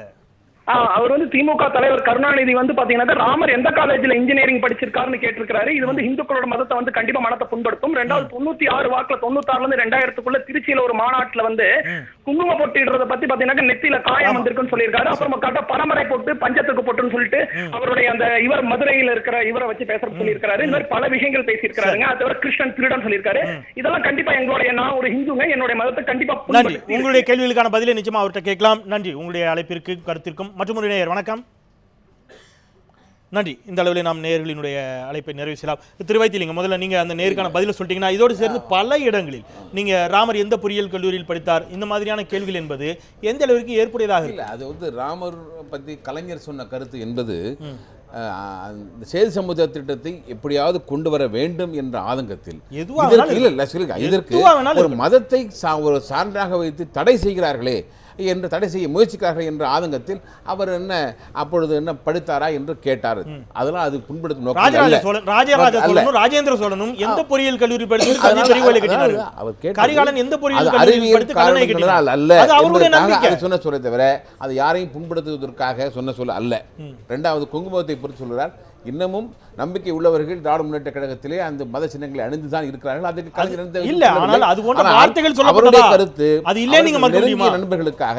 அவர் திமுக தலைவர் கருணாநிதி பாத்தீங்கன்னா ராமர் எந்த காலேஜ்ல இன்ஜினியரிங் படிச்சிருக்காருன்னு கேட்டிருக்காரு. இது இந்துக்களோட மதத்தை கண்டிப்பா மனத்தை புண்படுத்தும். 96 வாக்குல 96ல இருந்து 2000க்குள்ள திருச்சியில ஒரு மாநாட்டுல குங்கும பொட்டிடுறத பத்தி பாத்தீங்கன்னா நெத்தியில காயம் வந்திருக்குன்னு சொல்லியிருக்காரு. அப்புறம் காட்ட பரம்பரை போட்டு பஞ்சத்துக்கு போட்டுன்னு சொல்லிட்டு அவருடைய அந்த இவர் மதுரையில இருக்கிற இவரை வச்சு பேச சொல்லியிருக்காரு. இந்த மாதிரி பல விஷயங்கள் பேசியிருக்காருங்க. அது தவிர கிருஷ்ணன் திருடன் சொல்லியிருக்காரு. இதெல்லாம் கண்டிப்பா எங்களுடைய, நான் ஒரு ஹிந்துங்க, என்னுடைய மதத்தை கண்டிப்பா. நன்றி. உங்களுடைய கேள்விகளுக்கான பதிலை நிச்சயமா அவர்கிட்ட கேட்கலாம். நன்றி உங்களுடைய அழைப்பிற்கு கருத்திற்கும். மற்றும் ஒரு நேயர் வணக்கம். நன்றி. இந்த அளவில் நாம் நேயர்களினுடைய அழைப்பை நிறைவு செய்யலாம். திருவைத்திலிங்க, முதல்ல நீங்க அந்த நேருக்கான பதில சொல்லிட்டீங்கன்னா இதோடு சேர்ந்து பல இடங்களில் நீங்க ராமர் எந்த பொறியியல் கல்லூரியில் படித்தார், இந்த மாதிரியான கேள்விகள் என்பது எந்த அளவிற்கு ஏற்புடையதாக இல்லை. அது ராமர் பற்றி கலைஞர் சொன்ன கருத்து என்பது சேது சமுதாய திட்டத்தை எப்படியாவது கொண்டு வர வேண்டும் என்ற ஆதங்கத்தில் இதற்கு ஒரு மதத்தை ஒரு சான்றாக வைத்து தடை செய்கிறார்களே என்று, தடை செய்ய முயற்சிக்கிறார்கள் என்ற ஆதங்கத்தில் அவர் அப்பொழுது படித்தாரா என்று கேட்டார். அதெல்லாம் அது புண்படுத்தும் நோக்கம். ராஜேந்திர சோழனும் எந்த பொறியியல் கல்லூரி சொன்ன சொல்ல தவிர அது யாரையும் புண்படுத்துவதற்காக சொன்ன சொல்ல அல்ல. இரண்டாவது, குங்குமத்தை பொறுத்து சொல்கிறார். இன்னமும் நம்பிக்கை உள்ளவர்கள் திராவிட முன்னேற்ற கழகத்திலே அந்த மத சின்னங்களை அணிந்துதான் இருக்கிறார்கள். அதுக்கு கருத்து நண்பர்களுக்காக,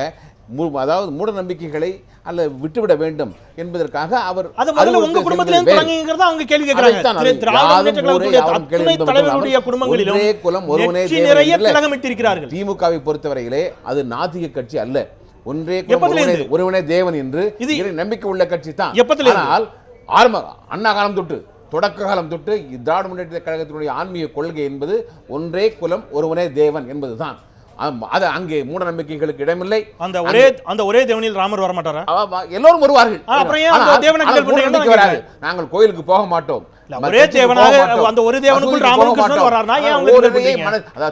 அதாவது மூட நம்பிக்கைகளை அல்ல விட்டுவிட வேண்டும் என்பதற்காக அவர் திமுகவை பொறுத்தவரையிலே அது நாத்திக கட்சி அல்ல. ஒன்றே ஒருவனே தேவன் என்று நம்பிக்கை உள்ள கட்சி தான். ஆனால் அண்ணா காலம் தொட்டு, தொடக்க காலம் தொட்டு திராவிட முன்னேற்ற கழகத்தினுடைய ஆன்மீக கொள்கை என்பது ஒன்றே குலம் ஒருவனே தேவன் என்பதுதான். அது அங்கே மூட நம்பிக்கைகளுக்கு இடமில்லை. அந்த ஒரே தேவனில் ராமர் வரமாட்டாரா? எல்லோரும் வருவார்கள். நாங்கள் கோயிலுக்கு போக மாட்டோம்.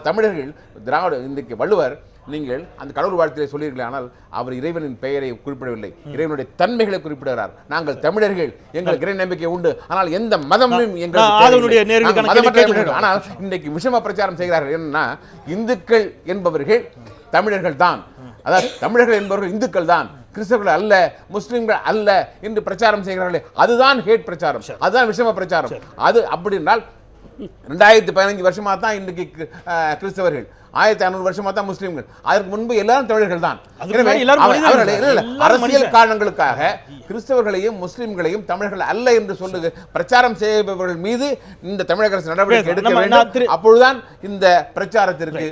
தமிழர்கள் திராவிட இன்றைக்கு வள்ளுவர், நீங்கள் அந்த கடவுள் வாழ்த்திலே சொல்லீர்கள், ஆனால் அவர் இறைவனின் பெயரை குறிப்பிடவில்லை, இறைவனுடைய தன்மைகளை குறிப்பிடுகிறார். நாங்கள் தமிழர்கள், எங்களுக்கு இறை நம்பிக்கை உண்டு, ஆனால் எந்த மதமும் எங்களுக்கு. ஆனால் இன்றைக்கு விஷம பிரச்சாரம் செய்கிறார்கள். என்னன்னா, இந்துக்கள் என்பவர்கள் தமிழர்கள் தான், அதாவது தமிழர்கள் என்பவர்கள் இந்துக்கள் தான், கிறிஸ்தவர்கள் அல்ல, முஸ்லிம்கள் அல்ல என்று பிரச்சாரம் செய்கிறார்களே, அதுதான் ஹேட் பிரச்சாரம், அதுதான் விஷம பிரச்சாரம். அது அப்படி என்றால் 2015 வருஷமா தான் இன்றைக்கு கிறிஸ்தவர்கள், 1500 வருஷமா தான் முஸ்லிம்கள், அதற்கு முன்பு எல்லாரும் தமிழர்கள் தான். அரசியல் காரணங்களுக்காக கிறிஸ்தவர்களையும் முஸ்லிம்களையும் தமிழர்கள் அல்ல என்று சொல்லுது பிரச்சாரம் செய்பவர்கள் மீது இந்த தமிழக அரசு நடவடிக்கை எடுக்க வேண்டும். அப்பொழுதுதான் இந்த பிரச்சாரத்திற்கு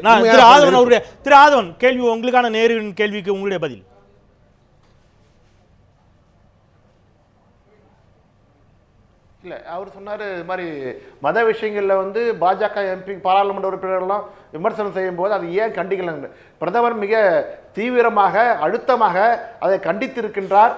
திரு ஆதவன் கேள்வி, உங்களுக்கான நேரின் கேள்விக்கு உங்களுடைய பதில். இல்லை, அவர் சொன்னார் இது மாதிரி மத விஷயங்களில் வந்து பாஜக எம்பி பாராளுமன்ற உறுப்பினர்கள்லாம் விமர்சனம் செய்யும் போது அது ஏன் கண்டிக்கலங்க. பிரதமர் மிக தீவிரமாக அழுத்தமாக அதை கண்டித்திருக்கின்றார்.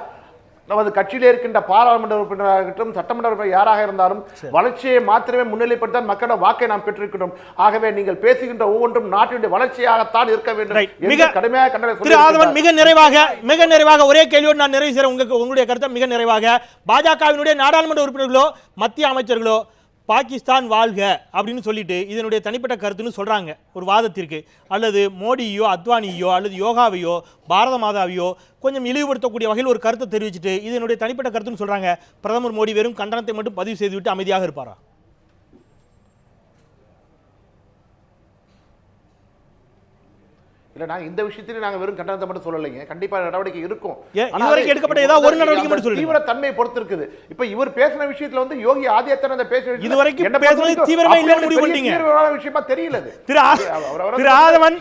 நமது கட்சியிலே இருக்கின்ற பாராளுமன்ற உறுப்பினராக இருக்கட்டும், சட்டமன்ற உறுப்பினர் யாராக இருந்தாலும் வளர்ச்சியை மாத்திரமே முன்னிலைப்படுத்த மக்களோட வாக்கை நாம் பெற்றிருக்கிறோம். ஆகவே நீங்கள் பேசுகின்ற ஒவ்வொன்றும் நாட்டினுடைய வளர்ச்சியாகத்தான் இருக்க வேண்டும். கடுமையாக கண்டனம். மிக நிறைவாக ஒரே கேள்வியோடு நான் நிறைவு செய்கிறேன். உங்களுடைய கருத்தை மிக நிறைவாக. பாஜகவினுடைய நாடாளுமன்ற உறுப்பினர்களோ மத்திய அமைச்சர்களோ பாகிஸ்தான் வாழ்க அப்படின்னு சொல்லிட்டு இதனுடைய தனிப்பட்ட கருத்துன்னு சொல்றாங்க ஒரு வாதத்திற்கு, அல்லது மோடியோ அத்வானியோ அல்லது யோகாவையோ பாரத மாதாவையோ கொஞ்சம் இழிவுபடுத்தக்கூடிய வகையில் ஒரு கருத்தை தெரிவிச்சுட்டு இதனுடைய தனிப்பட்ட கருத்துன்னு சொல்றாங்க. பிரதமர் மோடி வெறும் கண்டனத்தை மட்டும் பதிவு செய்துவிட்டு அமைதியாக இருப்பாரா? இல்ல, நாங்க இந்த விஷயத்திலே நாங்க வெறும் கண்டனத்தை மட்டும் சொல்லலைங்க. கண்டிப்பா நடவடிக்கை இருக்கும். இதுவரைக்கும் எடுக்கப்பட்ட ஏதாவது ஒரு நடவடிக்கை மட்டும் சொல்லுங்க. தீவிர தன்மையை பொறுத்து இருக்குது. இப்ப இவர் பேசின விஷயத்துல வந்து யோகி ஆதித்யநாத் பேசின இதுவரைக்கும் பேசுறது தீவிரமா இல்லன்னு முடிவு பண்ணிட்டீங்க. தீவிரமான விஷயமா தெரியல. திரு ஆதவன்,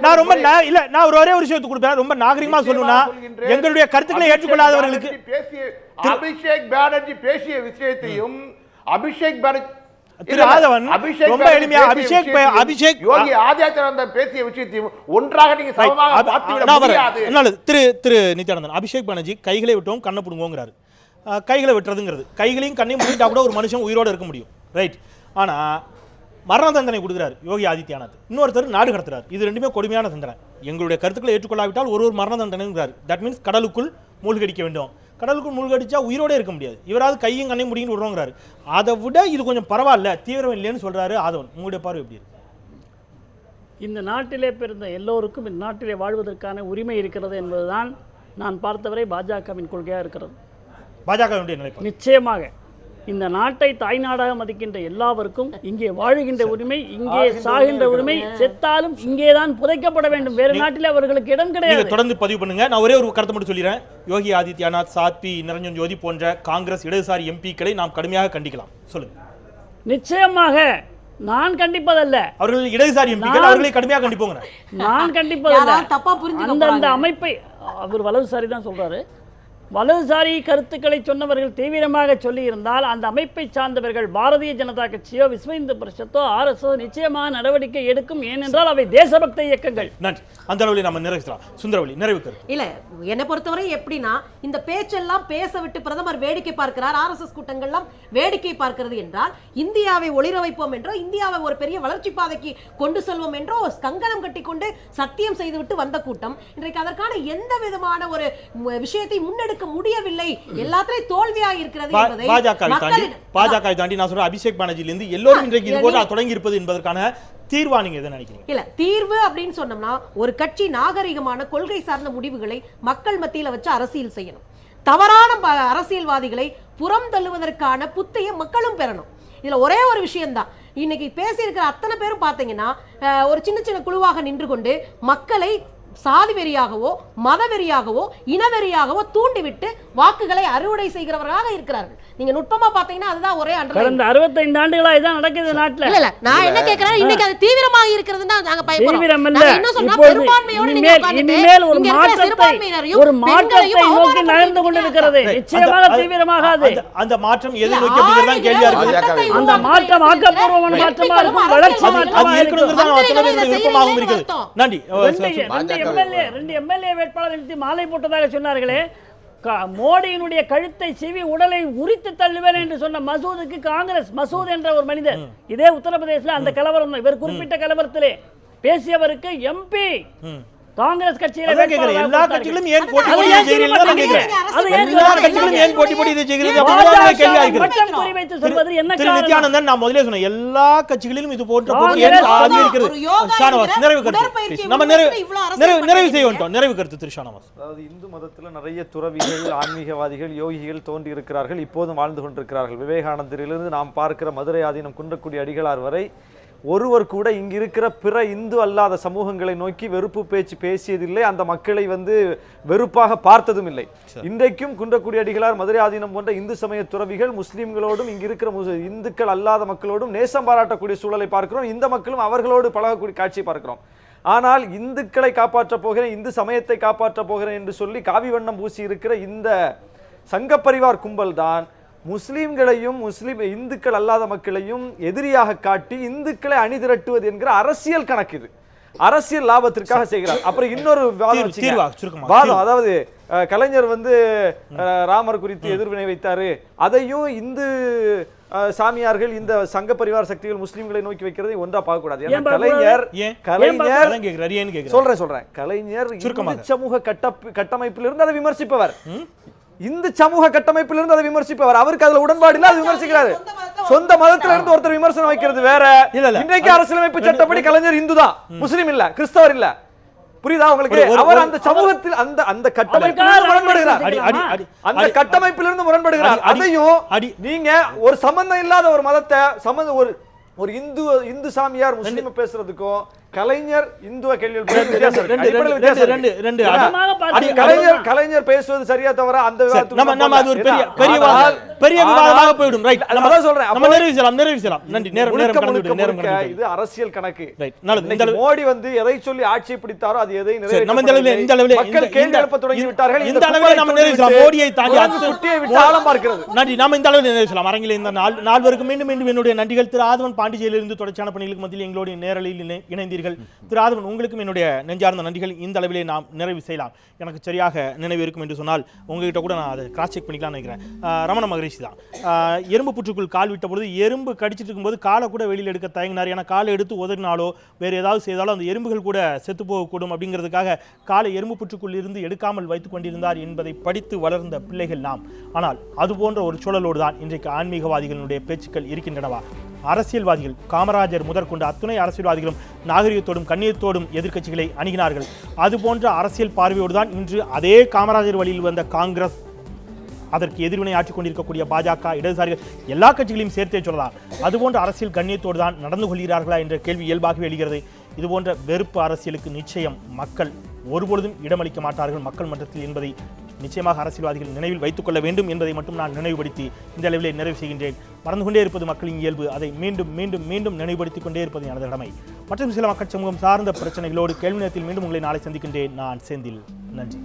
நான் ரொம்ப இல்ல, நான் ஒரே ஒரு விஷயத்தை கொடுப்பேன். ரொம்ப நாகரிகமா சொல்லணும்னா எங்களுடைய கருத்துக்களை ஏற்றுக்கொள்ளாதவர்களுக்கு அபிஷேக் பானர்ஜி பேசிய விஷயத்தையும் அபிஷேக் பானர்ஜி திரு ஆதவன் ரொம்ப எளிமையா அபிஷேக் யோகி ஆதித்யநாத் பேசிய விஷயத்தையும் ஒன்றாக நீங்க சமமாக பார்த்துவிட முடியாது. திரு நித்யானந்தன், அபிஷேக் பானர்ஜி கைகளை விட்டோம் கண்ணை புடுங்கோங்கிறாரு. கைகளை வெட்டுறதுங்கிறது கைகளையும் கண்ணையும் மூடிட்டா கூட ஒரு மனுஷன் உயிரோடு இருக்க முடியும், ரைட்? ஆனா மரண தண்டனை கொடுக்குறாரு யோகி ஆதித்யநாத், இன்னொருத்தர் நாடு கடத்துறாரு. இது ரெண்டுமே கொடுமையான தண்டனை. எங்களுடைய கருத்துக்களை ஏற்றுக்கொள்ளாவிட்டால் ஒரு மரண தண்டனைங்கிறாரு. தட் மீன்ஸ் கடலுக்குள் மூழ்கடிக்க வேண்டும். கடலுக்குள் மூழ்கடிச்சா உயிரோட இருக்க முடியாது. இவராது கையும் கண்ணையும் முடின்னு விடுறோங்கிறாரு. அதை விட இது கொஞ்சம் பரவாயில்ல, தீவிரம் இல்லைன்னு சொல்றாரு ஆதவன். உங்களுடைய பார்வை எப்படி இருக்கு? இந்த நாட்டிலே பிறந்த எல்லோருக்கும் இந்த நாட்டிலே வாழ்வதற்கான உரிமை இருக்கிறது என்பதுதான் நான் பார்த்தவரை பாஜகவின் கொள்கையாக இருக்கிறது. பாஜகவினுடைய நிலைப்பாடு நிச்சயமாக இந்த நாட்டை தாய்நாடாக மதிக்கின்ற எல்லாருக்கும் இங்கே வாழுகின்ற உரிமை, இங்கே சாகின்ற உரிமை, செத்தாலும் இங்கேதான் புதைக்கப்பட வேண்டும். வேறு நாட்டில் அவர்களுக்கு இடம் கிடையாது. தொடர்ந்து பதிவு பண்ணுங்க. நான் ஒரே ஒரு கருத்தை மட்டும் சொல்லிடுறேன். யோகி ஆதித்யநாத், சாத்வி நிரஞ்சன் ஜோதி போன்ற காங்கிரஸ் இடதுசாரி எம்பிக்களை நாம் கடுமையாக கண்டிக்கலாம். சொல்லுங்க. நிச்சயமாக நான் கண்டிப்பதல்ல, அவர்கள் இடதுசாரி எம்பிக்கள், அவர்களை கடுமையாக கண்டிப்போங்க. நான் கண்டிப்பதல்ல. அந்தந்த அமைப்பை அவர் வலதுசாரி தான் சொல்றாரு. வலதுசாரி கருத்துக்களை சொன்னவர்கள் தீவிரமாக சொல்லியிருந்தால் அந்த அமைப்பை சார்ந்தவர்கள் பாரதிய ஜனதா கட்சியோ விஸ்வ இந்து பரிஷத்தோ RSS நிச்சயமாக நடவடிக்கை எடுக்கும். ஏனென்றால் அவை தேசபக்த இயக்கங்கள். நன்றி. அந்த அளவில் நம்ம நிறைவேற்றலாம். சுந்தரவழி நிறைவுக்கு இல்ல, என்னை பொறுத்தவரை எப்படின்னா இந்த பேச்செல்லாம் பேச விட்டு பிரதமர் வேடிக்கை பார்க்கிறார், RSS கூட்டங்கள்லாம் வேடிக்கை பார்க்கிறது என்றால் இந்தியாவை ஒளிர வைப்போம் என்றோ இந்தியாவை ஒரு பெரிய வளர்ச்சி பாதைக்கு கொண்டு செல்வோம் என்றோ கங்கணம் கட்டி கொண்டு சத்தியம் செய்துவிட்டு வந்த கூட்டம் இன்றைக்கு அதற்கான எந்த விதமான ஒரு விஷயத்தை முன்னெடுக்க முடியவில்லை, எல்லாத்தையும் தோல்வியாக இருக்கிறது என்பதை பாஜக தாண்டி நான் சொல்றேன். அபிஷேக் பானர்ஜியிலிருந்து எல்லோரும் இன்றைக்கு இது போல தொடங்கி இருப்பது என்பதற்கான தீர்வா நீங்க எதை நினைக்கிறீங்க? இல்ல, தீர்வு அப்படின்னு சொன்னோம்னா ஒரு கட்சி நாகரிகமான கொள்கை சார்ந்த முடிவுகளை மக்கள் மத்தியில வச்சு அரசியல் செய்யணும். தவறான அரசியல்வாதிகளை புறம் தள்ளுவதற்கான புத்தையை மக்களும் பெறணும். இதுல ஒரே ஒரு விஷயம்தான், இன்னைக்கு பேசியிருக்கிற அத்தனை பேரும் பாத்தீங்கன்னா ஒரு சின்ன சின்ன குழுவாக நின்று கொண்டு மக்களை சாதி வெறியாகவோ மத வெறியாகவோ இனவெறியாகவோ தூண்டிவிட்டு வாக்குகளை அறுவடை செய்கிறவர்களாக இருக்கிறார்கள். நீங்க நுட்பமா பாத்தீங்கன்னா அதுதான் ஒரே கடந்த 65 ஆண்டுகளா இதான் நடக்குது நாட்டுல. இல்ல நான் என்ன கேக்குறேன், இன்னைக்கு அது தீவிரமாக இருக்கிறதுன்னா நாங்க பயப்படுறோம். இன்னும் சொன்னா பெரும்பான்மையோட நீங்க இனிமேல் ஒரு மாற்றத்தை நோக்கி நகர்ந்து கொண்டிருக்கிறது. நிச்சயமாக தீவிரமாகாது. அந்த மாற்றம் எதை நோக்கி அப்படிங்கறத கேள்வியா இருக்கு. அந்த மாற்றம் ஆக்கப்பூர்வமான மாற்றமா இருக்கும், வளர்ச்சி மாற்றமா இருக்கணும்ங்கறது அத்தனை பேருடைய விருப்பமாகவும் இருக்குது. நன்றி. ரெண்டு எம்எல்ஏ வேட்பாளர் நிறுத்தி மாலை போட்டதாக சொன்னார்களே, மோடியினுடைய கழுத்தை சீவி உடலை உரித்து தள்ளுவேன் என்று சொன்ன மசூதுக்கு காங்கிரஸ் மசூத் என்ற ஒரு மனிதர், இதே உத்தரப்பிரதேசத்தில் அந்த கலவரம், இவர் குறிப்பிட்ட கலவரத்திலே பேசியவருக்கு MP காங்கிரஸ் கட்சியில அதான் கேக்குறேன். எல்லா வேட்பாளராக கட்சிகளும் ஏன் போட்டி அது போட்டு ஏன் இதை செய்கிறீர்கள் தான் கேக்குறேன். அது ஏன் எல்லா சொல்றீங்க? கட்சிகளும் ஏன் போட்டி போட்டு இதை செய்கிறது ஏன் அப்படிதான் பாஜக கேள்வியா இருக்கிறது. மட்டும் குறிவைத்து சொல்வது என்ன திரு காரணம்? நித்யானந்தன், நான் முதலே சொன்னேன், எல்லா கட்சிகளிலும் இது போன்ற போட்டி காங்கிரஸ் ஏன் அதிகரிக்கிறது? ஒரு யோகா ஷானவாஸ், என்கிற நிறைவு கருத்து. உடற்பயிற்சி நம்ம நிறைவு இவ்வளவு அரசியல் நிறைவு செய்ய பண்றீங்க. வந்துட்டோம். நிறைவு கருத்து திரு ஷானவாஸ். அதாவது இந்து மதத்தில் நிறைய துறவிகள், ஆன்மீகவாதிகள், யோகிகள் தோன்றி இருக்கிறார்கள், இப்போதும் வாழ்ந்து கொண்டிருக்கிறார்கள். விவேகானந்தரிலிருந்து நாம் பார்க்கிற மதுரை ஆதீனம் குன்றக்குடி அடிகளார் வரை ஒருவர் கூட இங்கு இருக்கிற பிற இந்து அல்லாத சமூகங்களை நோக்கி வெறுப்பு பேச்சு பேசியதில்லை, அந்த மக்களை வெறுப்பாக பார்த்ததும் இல்லை. இன்றைக்கும் குன்றக்குடி அடிகளார், மதுரை ஆதீனம் போன்ற இந்து சமய துறவிகள் முஸ்லிம்களோடும் இங்கு இருக்கிற இந்துக்கள் அல்லாத மக்களோடும் நேசம் பாராட்டக்கூடிய சூழலை பார்க்கிறோம். இந்த மக்களும் அவர்களோடு பழகக்கூடிய காட்சியை பார்க்கிறோம். ஆனால் இந்துக்களை காப்பாற்றப் போகிறேன், இந்து சமயத்தை காப்பாற்றப் போகிறேன் என்று சொல்லி காவி வண்ணம் பூசி இருக்கிற இந்த சங்கப்பரிவார் கும்பல் தான் முஸ்லிம்களையும் இந்துக்கள் அல்லாத மக்களையும் எதிரியாக காட்டி இந்துக்களை அணிதிரட்டுவது என்கிற அரசியல் கணக்கு. இது அரசியல் லாபத்திற்காக செய்கிறார். அப்புறம் இன்னொரு வாதம், அதாவது கலைஞர் ராமர் குறித்து எதிர்வினை வைத்தாரு, அதையும் இந்து சாமியார்கள் இந்த சங்க பரிவார சக்திகள் முஸ்லிம்களை நோக்கி வைக்கிறதை ஒன்றா பார்க்க கூடாது. சொல்றேன் கலைஞர் சமூக கட்டமைப்பிலிருந்து அதை விமர்சிப்பவர், இந்து சமூக கட்டமைப்பிலிருந்து அதை விமர்சிப்பவர், அவருக்கு அதுல உடன்பாடு இல்ல, அது விமர்சிக்கிறாரு. சொந்த மதத்துல இருந்து ஒருத்தர் விமர்சனம் வைக்கிறது வேற. இன்றைக்கு அரசியலமைப்பு சட்டப்படி கலைஞர் இந்து தான், முஸ்லிம் இல்ல, கிறிஸ்தவர் இல்ல. புரியுதா உங்களுக்கு? அவர் அந்த சமூகத்தில் அந்த கட்டமைப்பிலிருந்து முரண்படுகிறார், அந்த கட்டமைப்பிலிருந்து முரண்படுகிறார். அதையும் நீங்க ஒரு சம்பந்தம் இல்லாத ஒரு மதத்தை ஒரு இந்து சாமியார் முஸ்லிம் பேசுறதுக்கும் கலைஞர் இந்துவ கேள்வி கலைஞர் பேசுவது சரியா தவிர அந்த இது அரசியல் கணக்கு. மோடி எதை சொல்லி ஆட்சியை பிடித்தாரோ அது எதை மக்கள் கேள்வி எழுப்ப தொடங்கி விட்டார்கள். நால்வருக்கு மீண்டும் மீண்டும் என்னுடைய நன்றிகள். திரு ஆதவன் பாண்டிச்சேரியிலிருந்து தொடர்ச்சியான பணிகளுக்கு மத்தியில் எங்களோட நேரலையில் இணைந்தீர்கள். திரு ஆதவன், உங்களுக்கும் என்னுடைய நெஞ்சார்ந்த நன்றிகள். இந்த அளவிலே நாம் நிறைவு செய்யலாம். எனக்கு சரியாக நினைவு இருக்கும் என்று சொன்னால் உங்ககிட்ட கூட நான் அதை கிராஸ் செக் பண்ணிக்கலாம்னு நினைக்கிறேன். ரமண மகரிஷி தான் எறும்பு புற்றுக்குள் கால் விட்ட பொழுது எறும்பு கடிச்சிட்டு இருக்கும்போது காலை கூட வெளியில் எடுக்க தயங்கினார். ஏன்னா காலை எடுத்து உதறினாலோ வேறு ஏதாவது செய்தாலும் அந்த எறும்புகள் கூட செத்து போகக்கூடும் அப்படிங்கிறதுக்காக காலை எறும்பு புற்றுக்குள் இருந்து எடுக்காமல் வைத்துக் கொண்டிருந்தார் என்பதை படித்து வளர்ந்த பிள்ளைகள் நாம். ஆனால் அது போன்ற ஒரு சூழலோடு தான் இன்றைக்கு ஆன்மீகவாதிகளுடைய பேச்சுக்கள் இருக்கின்றனவா? அரசியல்வாதிகள், காமராஜர் முதற்கொண்டு அத்துணை அரசியல்வாதிகளும் நாகரிகத்தோடும் கண்ணியத்தோடும் எதிர்க்கட்சிகளை அணுகினார்கள். அதுபோன்ற அரசியல் பார்வையோடு தான் இன்று அதே காமராஜர் வழியில் வந்த காங்கிரஸ், அதற்கு எதிர்வினை ஆற்றிக் கொண்டிருக்கக்கூடிய பாஜக, இடதுசாரிகள், எல்லா கட்சிகளையும் சேர்த்தே சொல்லலாம். அதுபோன்ற அரசியல் கண்ணியத்தோடு தான் நடந்து கொள்கிறார்களா என்ற கேள்வி இயல்பாகவே எழுகிறது. இதுபோன்ற வெறுப்பு அரசியலுக்கு நிச்சயம் மக்கள் ஒருபொழுதும் இடமளிக்க மாட்டார்கள் மக்கள் மன்றத்தில் என்பதை நிச்சயமாக அரசியல்வாதிகள் நினைவில் வைத்துக் கொள்ள வேண்டும் என்பதை மட்டும் நான் நினைவுபடுத்தி இந்த அளவிலே நிறைவு செய்கின்றேன். மறந்து கொண்டே இருப்பது மக்களின் இயல்பு, அதை மீண்டும் மீண்டும் மீண்டும் நினைவுபடுத்திக் கொண்டே இருப்பது எனது கடமை. மற்றும் சில மக்கள் சமூகம் சார்ந்த பிரச்சனைகளோடு கேள்வி நேரத்தில் மீண்டும் உங்களை நாளை சந்திக்கின்றேன். நான் செந்தில். நன்றி.